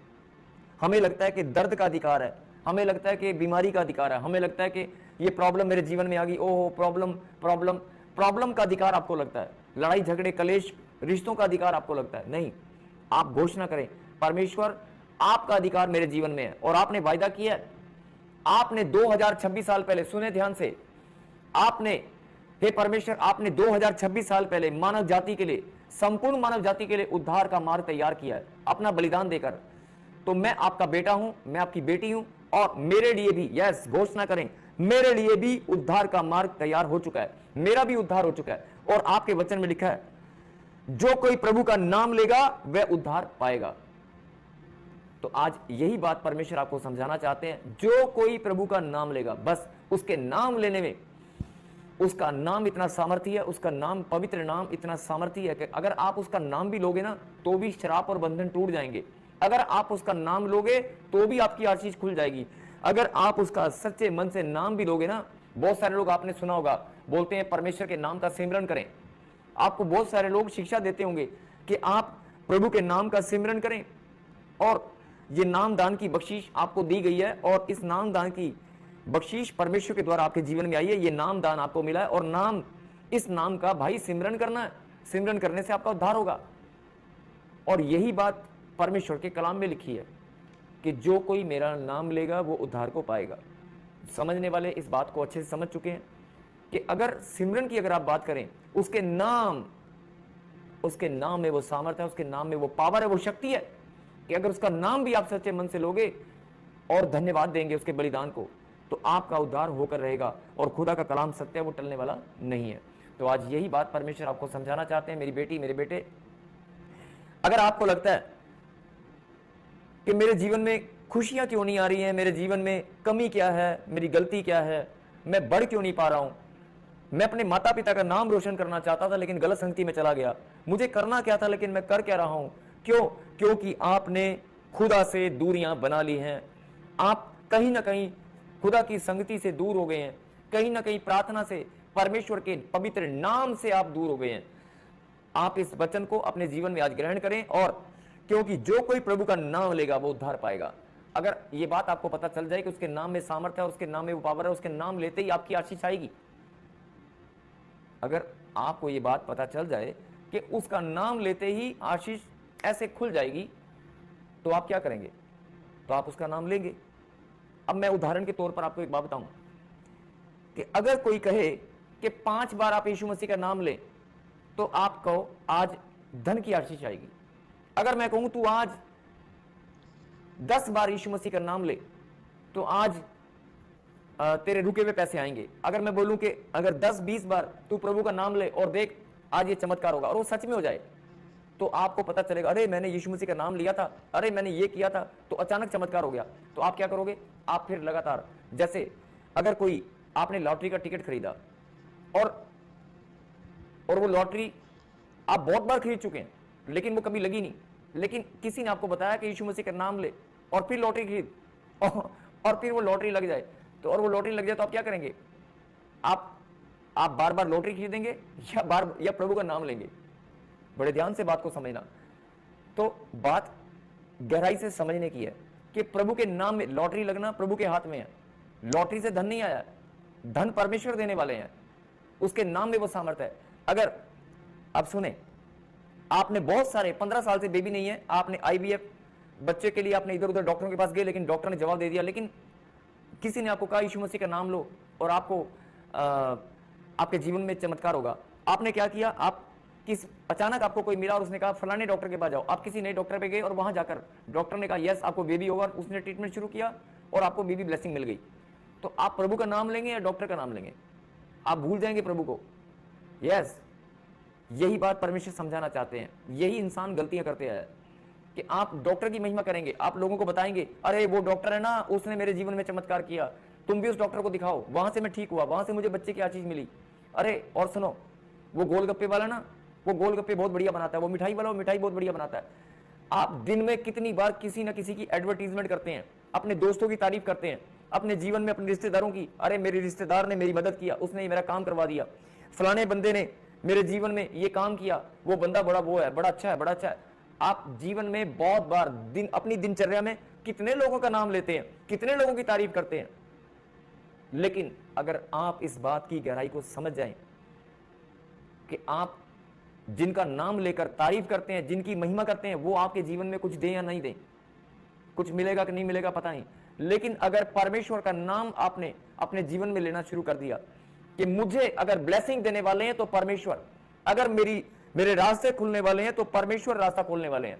हमें लगता है कि दर्द का अधिकार है, हमें लगता है कि बीमारी का अधिकार है, हमें लगता है कि ये प्रॉब्लम मेरे जीवन में आ गई, ओहो प्रॉब्लम प्रॉब्लम प्रॉब्लम का अधिकार आपको लगता है। लड़ाई झगड़े, कलेश, रिश्तों का अधिकार आपको लगता है? नहीं। आप घोषणा करें, परमेश्वर आपका अधिकार मेरे जीवन में है, और आपने वायदा किया है। आपने 2026 साल पहले, सुने ध्यान से, आपने, हे परमेश्वर, आपने 2026 साल पहले मानव जाति के लिए, संपूर्ण मानव जाति के लिए उद्धार का मार्ग तैयार किया है अपना बलिदान देकर। तो मैं आपका बेटा हूं, मैं आपकी बेटी हूं, और मेरे लिए भी, यस, घोषणा करें, मेरे लिए भी उद्धार का मार्ग तैयार हो चुका है, मेरा भी उद्धार हो चुका है। और आपके वचन में लिखा है, जो कोई प्रभु का नाम लेगा वह उद्धार पाएगा। तो आज यही बात परमेश्वर आपको समझाना चाहते हैं। जो कोई प्रभु का नाम लेगा, बस उसके नाम लेने में, उसका नाम इतना सामर्थ्य है, उसका नाम, पवित्र नाम इतना सामर्थ्य है कि अगर आप उसका नाम भी लोगे ना तो भी श्राप और बंधन टूट जाएंगे। अगर आप उसका नाम लोगे तो भी आपकी आशीष खुल जाएगी। अगर आप उसका सच्चे मन से नाम भी लोगे ना, बहुत सारे लोग, आपने सुना होगा, बोलते हैं परमेश्वर के नाम का सिमरन करें। आपको बहुत सारे लोग शिक्षा देते होंगे कि आप प्रभु के नाम का सिमरन करें, और ये नाम दान की बख्शीश आपको दी गई है, और इस नाम दान की बख्शीश परमेश्वर के द्वारा आपके जीवन में आई है। ये नाम दान आपको मिला है, और नाम, इस नाम का भाई सिमरन करना है। सिमरन करने से आपका उद्धार होगा। और यही बात परमेश्वर के कलाम में लिखी है कि जो कोई मेरा नाम लेगा वो उद्धार को पाएगा। समझने वाले इस बात को अच्छे से समझ चुके हैं कि अगर सिमरन की अगर आप बात करें, उसके नाम में वो सामर्थ्य है, उसके नाम में वो पावर है, वो शक्ति है कि अगर उसका नाम भी आप सच्चे मन से लोगे और धन्यवाद देंगे उसके बलिदान को, तो आपका उद्धार होकर रहेगा। और खुदा का कलाम सत्य है, वो टलने वाला नहीं है। तो आज यही बात परमेश्वर आपको समझाना चाहते हैं। मेरी बेटी, मेरे बेटे, अगर आपको लगता है कि मेरे जीवन में खुशियां क्यों नहीं आ रही हैं, मेरे जीवन में कमी क्या है, मेरी गलती क्या है, मैं बढ़ क्यों नहीं पा रहा हूं, मैं अपने माता पिता का नाम रोशन करना चाहता था लेकिन गलत संगति में चला गया, मुझे करना क्या था लेकिन मैं कर क्या रहा हूं, क्यों? क्योंकि आपने खुदा से दूरियां बना ली हैं। आप कहीं ना कहीं खुदा की संगति से दूर हो गए हैं, कहीं ना कहीं प्रार्थना से, परमेश्वर के पवित्र नाम से आप दूर हो गए हैं। आप इस वचन को अपने जीवन में आज ग्रहण करें, और क्योंकि जो कोई प्रभु का नाम लेगा वो उद्धार पाएगा। अगर ये बात आपको पता चल जाए कि उसके नाम में सामर्थ्य है और उसके नाम में वो पावर है, उसके नाम लेते ही आपकी आशीष आएगी। अगर आपको ये बात पता चल जाए कि उसका नाम लेते ही आशीष ऐसे खुल जाएगी, तो आप क्या करेंगे? तो आप उसका नाम लेंगे। अब मैं उदाहरण के तौर पर आपको एक बात बताऊं कि अगर कोई कहे कि 5 बार आप यीशु मसीह का नाम लें, तो आपको आज धन की आशीष आएगी। अगर मैं कहूं तू आज 10 बार यीशु मसीह का नाम ले, तो आज तेरे रुके हुए पैसे आएंगे। अगर मैं बोलूं कि अगर 10-20 बार तू प्रभु का नाम ले और देख आज ये चमत्कार होगा, और वो सच में हो जाए, तो आपको पता चलेगा, अरे मैंने यीशु मसीह का नाम लिया था, अरे मैंने ये किया था, तो अचानक चमत्कार हो गया। तो आप क्या करोगे? आप फिर लगातार, जैसे अगर कोई, आपने लॉटरी का टिकट खरीदा और वो लॉटरी आप बहुत बार खरीद चुके हैं लेकिन वो कभी लगी नहीं, लेकिन किसी ने आपको बताया कि यीशु मसीह का नाम ले और फिर लॉटरी खरीद, और फिर वो लॉटरी लग जाए, तो और वो लॉटरी लग जाए तो आप क्या करेंगे? आप बार बार लॉटरी खरीदेंगे या प्रभु का नाम लेंगे? बड़े ध्यान से बात को समझना। तो बात गहराई से समझने की है कि प्रभु के नाम में लॉटरी लगना प्रभु के हाथ में है। लॉटरी से धन नहीं आया, धन परमेश्वर देने वाले हैं, उसके नाम में वो सामर्थ्य है। अगर अब सुने, आपने बहुत सारे 15 साल से बेबी नहीं है, आपने IVF बच्चे के लिए आपने इधर उधर डॉक्टरों के पास गए, लेकिन डॉक्टर ने जवाब दे दिया, लेकिन किसी ने आपको कहा यीशु मसीह का नाम लो और आपको आपके जीवन में चमत्कार होगा। आपने क्या किया? अचानक आपको कोई मिला और उसने कहा फलाने डॉक्टर के पास जाओ। आप किसी नए डॉक्टर पे गए और वहां जाकर डॉक्टर ने कहा यस आपको बेबी होगा, उसने ट्रीटमेंट शुरू किया और आपको बेबी ब्लेसिंग मिल गई। तो आप प्रभु का नाम लेंगे या डॉक्टर का नाम लेंगे? आप भूल जाएंगे प्रभु को। यस, यही बात परमेश्वर समझाना चाहते हैं। यही इंसान गलतियां करते हैं कि आप डॉक्टर की महिमा करेंगे, आप लोगों को बताएंगे अरे वो डॉक्टर है ना, उसने मेरे जीवन में चमत्कार किया, तुम भी उस डॉक्टर को दिखाओ, वहां से मैं ठीक हुआ, वहां से मुझे बच्चे की आशीष मिली। अरे और सुनो, वो गोलगप्पे वाला ना, वो गोलगप्पे बहुत बढ़िया बनाता है, वो मिठाई वाला वो मिठाई बहुत बढ़िया बनाता है। आप दिन में कितनी बार किसी ना किसी की एडवर्टीजमेंट करते हैं, अपने दोस्तों की तारीफ करते हैं, अपने जीवन में अपने रिश्तेदारों की, अरे मेरे रिश्तेदार ने मेरी मदद किया, उसने मेरा काम करवा दिया, फलाने बंदे ने मेरे जीवन में ये काम किया, वो बंदा बड़ा वो है, बड़ा अच्छा है, बड़ा अच्छा है। आप जीवन में बहुत बार अपनी दिनचर्या में कितने लोगों का नाम लेते हैं, कितने लोगों की तारीफ करते हैं। लेकिन अगर आप इस बात की गहराई को समझ जाएं कि आप जिनका नाम लेकर तारीफ करते हैं, जिनकी महिमा करते हैं, वो आपके जीवन में कुछ दें या नहीं दें, कुछ मिलेगा कि नहीं मिलेगा पता नहीं, लेकिन अगर परमेश्वर का नाम आपने अपने जीवन में लेना शुरू कर दिया कि मुझे अगर ब्लेसिंग देने वाले हैं तो परमेश्वर, अगर मेरे रास्ते खुलने वाले हैं तो परमेश्वर रास्ता खोलने वाले हैं,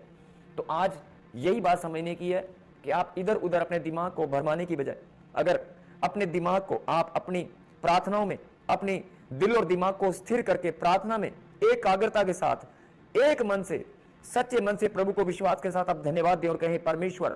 तो आज यही बात समझने की है कि आप इधर उधर अपने दिमाग को भरमाने की बजाय अगर अपने दिमाग को आप अपनी प्रार्थनाओं में, अपनी दिल और दिमाग को स्थिर करके प्रार्थना में एकाग्रता के साथ एक मन से, सच्चे मन से प्रभु को विश्वास के साथ आप धन्यवाद दें और कहें, परमेश्वर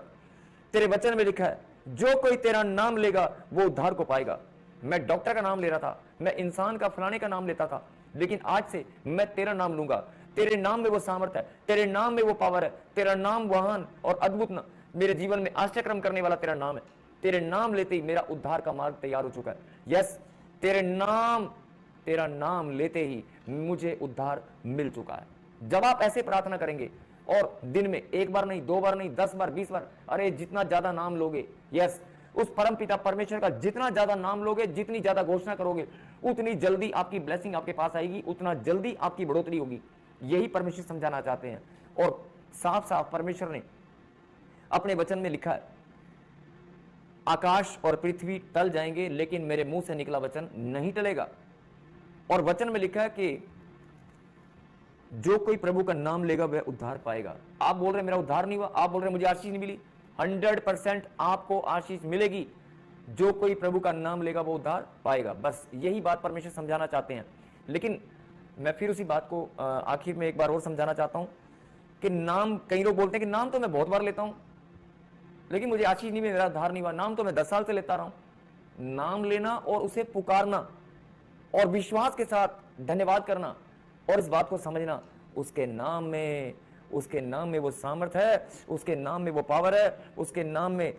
तेरे वचन में लिखा है जो कोई तेरा नाम लेगा वो उद्धार को पाएगा। मैं डॉक्टर का नाम ले रहा था, मैं इंसान का फलाने का नाम लेता था, लेकिन आज से मैं तेरा नाम लूंगा। तेरे नाम में वो सामर्थ्य है, तेरे नाम में वो पावर है, तेरा नाम महान और अद्भुत मेरे जीवन में आश्चर्य करने वाला तेरा नाम है। तेरे नाम लेते ही मेरा उद्धार का मार्ग तैयार हो चुका है। यस, तेरा नाम लेते ही मुझे उद्धार मिल चुका है। जब आप ऐसे प्रार्थना करेंगे और दिन में एक बार नहीं, 2 बार नहीं, 10 बार, 20 बार, अरे जितना ज्यादा नाम लोगे, यस, उस परम पिता परमेश्वर का जितना ज्यादा नाम लोगे, जितनी ज्यादा घोषणा करोगे, उतनी जल्दी आपकी ब्लेसिंग आपके पास आएगी, उतना जल्दी आपकी बढ़ोतरी होगी। यही परमेश्वर समझाना चाहते हैं। और साफ साफ परमेश्वर ने अपने वचन में लिखा है, आकाश और पृथ्वी टल जाएंगे लेकिन मेरे मुंह से निकला वचन नहीं टलेगा। और वचन में लिखा है कि जो कोई प्रभु का नाम लेगा वह उद्धार पाएगा। आप बोल रहे मेरा उद्धार नहीं हुआ, आप बोल रहे मुझे आशीष नहीं मिली, 100% आपको आशीष मिलेगी। जो कोई प्रभु का नाम लेगा वो उद्धार पाएगा। बस यही बात परमेश्वर समझाना चाहते हैं। लेकिन मैं फिर उसी बात को आखिर में एक बार और समझाना चाहता हूं कि नाम, कई लोग बोलते हैं कि नाम तो मैं बहुत बार लेता हूं लेकिन मुझे आशीष नहीं, मेरा उद्धार नहीं हुआ। नाम तो मैं 10 साल से लेता रहा हूं। नाम लेना और उसे पुकारना और विश्वास के साथ धन्यवाद करना और इस बात को समझना, उसके नाम में वो सामर्थ्य है, उसके नाम में वो पावर है, उसके नाम में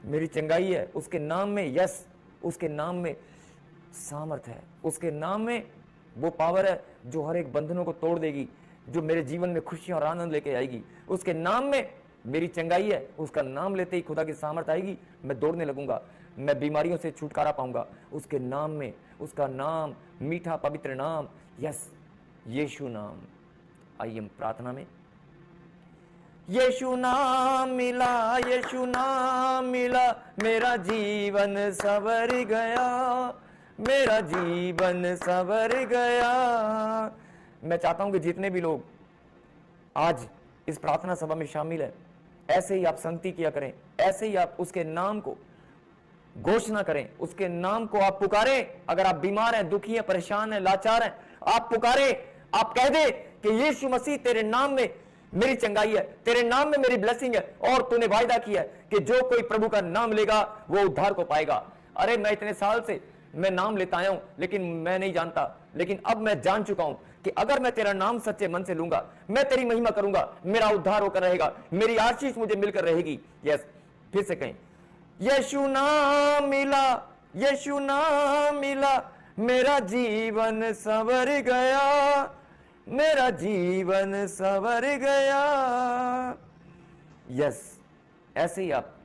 मेरी चंगाई है, उसके नाम में, यस, उसके नाम में सामर्थ्य है, उसके नाम में वो पावर है जो हर एक बंधनों को तोड़ देगी, जो मेरे जीवन में खुशियां और आनंद लेके आएगी। उसके नाम में मेरी चंगाई है, उसका नाम लेते ही खुदा की सामर्थ आएगी, मैं दौड़ने लगूंगा, मैं बीमारियों से छुटकारा पाऊंगा। उसके नाम में, उसका नाम, मीठा पवित्र नाम, यस, यीशु नाम। आइए हम प्रार्थना में। यीशु नाम मिला, यीशु नाम मिला, मेरा जीवन संवर गया, मेरा जीवन संवर गया। मैं चाहता हूं कि जितने भी लोग आज इस प्रार्थना सभा में शामिल है, ऐसे ही आप संगति किया करें, ऐसे ही आप उसके नाम को घोषणा करें, उसके नाम को आप पुकारें। अगर आप बीमार हैं, दुखी हैं, परेशान हैं, लाचार हैं, आप पुकारें, आप कह दें कि यीशु मसीह तेरे नाम में मेरी चंगाई है, तेरे नाम में मेरी ब्लेसिंग है, और तूने वायदा किया है कि जो कोई प्रभु का नाम लेगा वो उद्धार को पाएगा। अरे मैं इतने साल से मैं नाम लेता आया हूं लेकिन मैं नहीं जानता, लेकिन अब मैं जान चुका हूं कि अगर मैं तेरा नाम सच्चे मन से लूंगा, मैं तेरी महिमा करूंगा, मेरा उद्धार होकर रहेगा, मेरी आशीष मुझे मिलकर रहेगी। यस, फिर से कहें, यीशु नाम मिला, यीशु नाम मिला, मेरा जीवन संवर गया, मेरा जीवन संवर गया। यस, ऐसे ही आप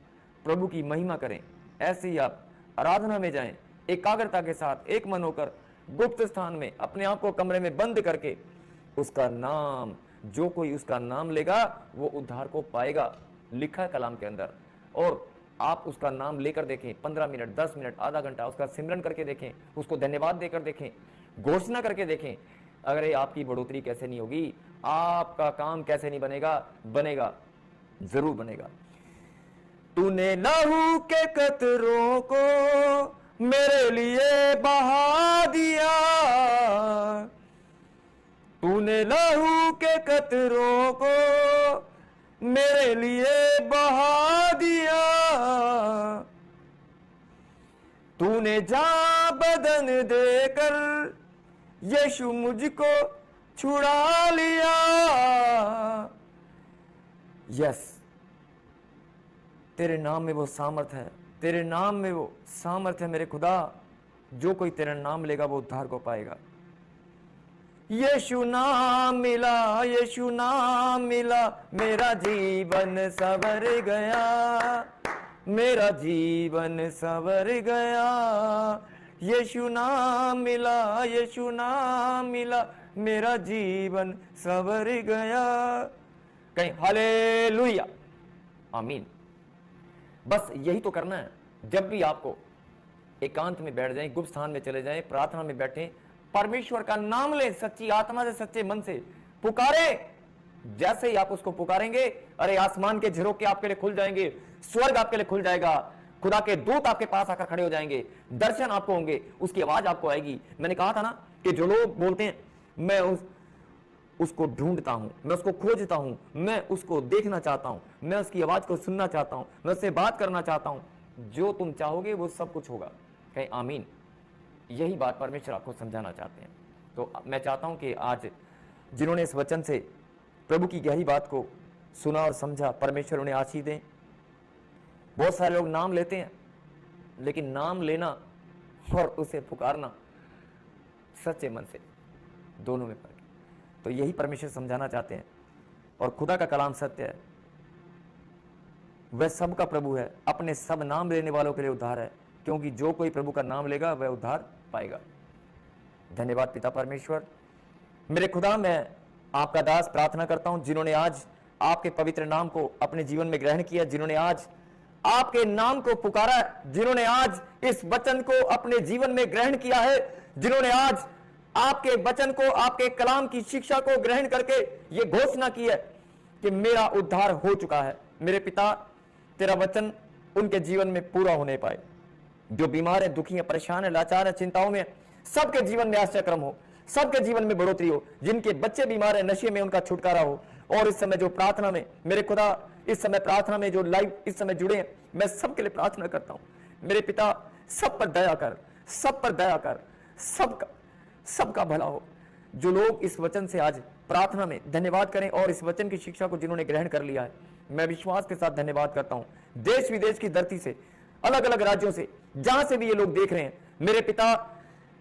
प्रभु की महिमा करें, ऐसे ही आप आराधना में जाएं, एकाग्रता के साथ एक मन होकर गुप्त स्थान में अपने आप को कमरे में बंद करके उसका नाम, जो कोई उसका नाम लेगा वो उद्धार को पाएगा, लिखा है कलाम के अंदर। और आप उसका नाम लेकर देखें, 15 मिनट, 10 मिनट, आधा घंटा उसका सिमरन करके देखें, उसको धन्यवाद देकर देखें, घोषणा करके देखें। अगर आपकी बढ़ोतरी कैसे नहीं होगी, आपका काम कैसे नहीं बनेगा, बनेगा, जरूर बनेगा। तूने लहू के कतरों को मेरे लिए बहा दिया, तूने लहू के कतरों को मेरे लिए बहा दिया, तूने जा बदन देकर यीशु मुझको छुड़ा लिया। यस, तेरे नाम में वो सामर्थ है, तेरे नाम में वो सामर्थ है मेरे खुदा। जो कोई तेरा नाम लेगा वो उद्धार को पाएगा। यीशु नाम मिला, यीशु नाम मिला, मेरा जीवन संवर गया, मेरा जीवन संवर गया। यीशु नाम मिला, यीशु नाम मिला, मेरा जीवन संवर गया। कहीं हालेलुया, आमीन। बस यही तो करना है। जब भी आपको एकांत में बैठ जाएं, गुप्त स्थान में चले जाएं, प्रार्थना में बैठें, परमेश्वर का नाम लें, सच्ची आत्मा से, सच्चे मन से पुकारे। जैसे ही आप उसको पुकारेंगे, अरे आसमान के झरोखे आपके लिए खुल जाएंगे, स्वर्ग आपके लिए खुल जाएगा, खुदा के दूत आपके पास आकर खड़े हो जाएंगे, दर्शन आपको होंगे, उसकी आवाज आपको आएगी। मैंने कहा था ना कि जो लोग बोलते हैं मैं उसको ढूंढता हूं, मैं उसको खोजता हूं, मैं उसको देखना चाहता हूं, मैं उसकी आवाज को सुनना चाहता हूं, मैं उससे बात करना चाहता हूं, जो तुम चाहोगे वो सब कुछ होगा। कहीं आमीन। यही बात परमेश्वर आपको समझाना चाहते हैं। तो मैं चाहता हूं कि आज जिन्होंने इस वचन से प्रभु की गहरी बात को सुना और समझा, परमेश्वर उन्हें आशीष दें। बहुत सारे लोग नाम लेते हैं, लेकिन नाम लेना और उसे पुकारना सच्चे मन से, दोनों में फर्क है। तो यही परमेश्वर समझाना चाहते हैं। और खुदा का कलाम सत्य है, वह सबका प्रभु है, अपने सब नाम लेने वालों के लिए उद्धार है, क्योंकि जो कोई प्रभु का नाम लेगा वह उद्धार पाएगा। धन्यवाद पिता परमेश्वर। मेरे खुदा, मैं आपका दास प्रार्थना करता हूं, जिन्होंने आज आपके पवित्र नाम को अपने जीवन में ग्रहण किया, जिन्होंने आज आपके नाम को पुकारा, जिन्होंने आज इस वचन को अपने जीवन में ग्रहण किया है, जिन्होंने आज आपके वचन को, आपके कलाम की शिक्षा को ग्रहण करके ये घोषणा की है कि मेरा उद्धार हो चुका है। मेरे पिता, तेरा वचन उनके जीवन में पूरा होने पाए। जो बीमार है, दुखी है, परेशान है, लाचार है, चिंताओं में, सबके जीवन में आश्चर्यक्रम हो, सबके जीवन में बढ़ोतरी हो। जिनके बच्चे बीमार है, नशे में, उनका छुटकारा हो। और इस समय जो प्रार्थना में, मेरे खुदा, इस समय प्रार्थना में जो लाइव इस समय जुड़े हैं, मैं सबके लिए प्रार्थना करता हूं। मेरे पिता, सब पर दया कर, सब पर दया कर, सबका भला हो। जो लोग इस वचन से आज प्रार्थना में धन्यवाद करें और इस वचन की शिक्षा को जिन्होंने ग्रहण कर लिया है, मैं विश्वास के साथ धन्यवाद करता हूं। देश विदेश की धरती से, अलग अलग राज्यों से, जहां से भी ये लोग देख रहे हैं, मेरे पिता,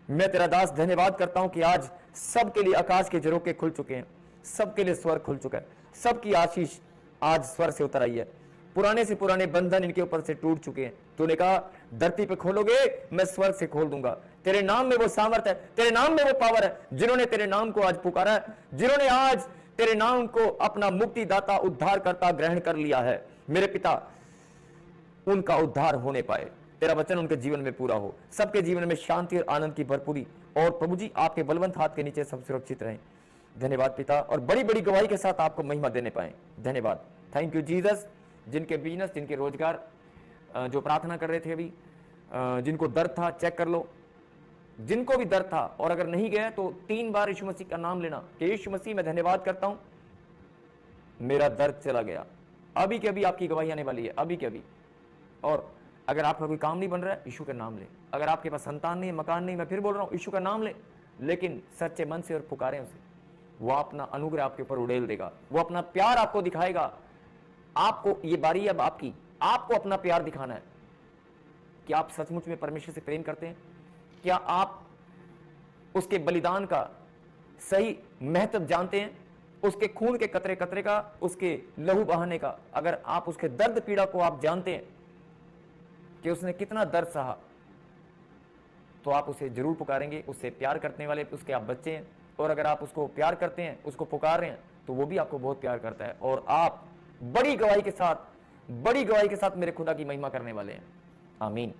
मैं तेरा दास धन्यवाद करता हूं कि आज सबके लिए आकाश के झरोखे खुल चुके हैं, सबके लिए स्वर्ग खुल चुका है, सबकी आशीष आज स्वर्ग से उतर आई है। पुराने से पुराने बंधन इनके ऊपर से टूट चुके हैं। तूने कहा धरती पे खोलोगे, मैं स्वर्ग से खोल दूंगा। तेरे नाम में वो सामर्थ है, तेरे नाम में वो पावर है। जिन्होंने तेरे नाम को आज पुकारा है, जिन्होंने आज तेरे नाम को अपना मुक्तिदाता, उद्धारकर्ता ग्रहण कर लिया है, मेरे पिता, उनका उद्धार होने पाए, तेरा वचन उनके जीवन में पूरा हो, सबके जीवन में शांति और आनंद की भरपूरी। और प्रभु जी, आपके बलवंत हाथ के नीचे सब सुरक्षित रहें। धन्यवाद पिता, और बड़ी बड़ी गवाही के साथ आपको महिमा देने पाए। धन्यवाद, थैंक यू जीसस। जिनके बिजनेस, जिनके रोजगार, जो प्रार्थना कर रहे थे अभी, जिनको दर्द था, चेक कर लो। जिनको भी दर्द था, और अगर नहीं गया तो 3 बार यीशु मसीह का नाम लेना कि यीशु मसीह, मैं धन्यवाद करता हूं, मेरा दर्द चला गया। अभी के अभी आपकी गवाही आने वाली है, अभी के अभी। और अगर आपका कोई काम नहीं बन रहा है, यीशु का नाम ले। अगर आपके पास संतान नहीं, मकान नहीं, मैं फिर बोल रहा हूं, यीशु का नाम ले, लेकिन सच्चे मन से और पुकारें उसे। वो अपना अनुग्रह आपके ऊपर उड़ेल देगा, वो अपना प्यार आपको दिखाएगा। आपको ये बारी अब आपकी, आपको अपना प्यार दिखाना है। क्या आप सचमुच में परमेश्वर से प्रेम करते हैं? क्या आप उसके बलिदान का सही महत्व जानते हैं? उसके खून के कतरे कतरे का, उसके लहू बहाने का, अगर आप उसके दर्द पीड़ा को आप जानते हैं कि उसने कितना दर्द सहा, तो आप उसे जरूर पुकारेंगे। उससे प्यार करने वाले उसके आप बच्चे हैं, और अगर आप उसको प्यार करते हैं, उसको पुकार रहे हैं, तो वो भी आपको बहुत प्यार करता है। और आप बड़ी गवाही के साथ मेरे खुदा की महिमा करने वाले हैं। आमीन।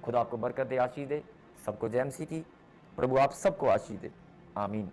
खुदा आपको बरकत दे, आशीष दे। सबको जय मसीह की। प्रभु आप सबको आशीष दे। आमीन।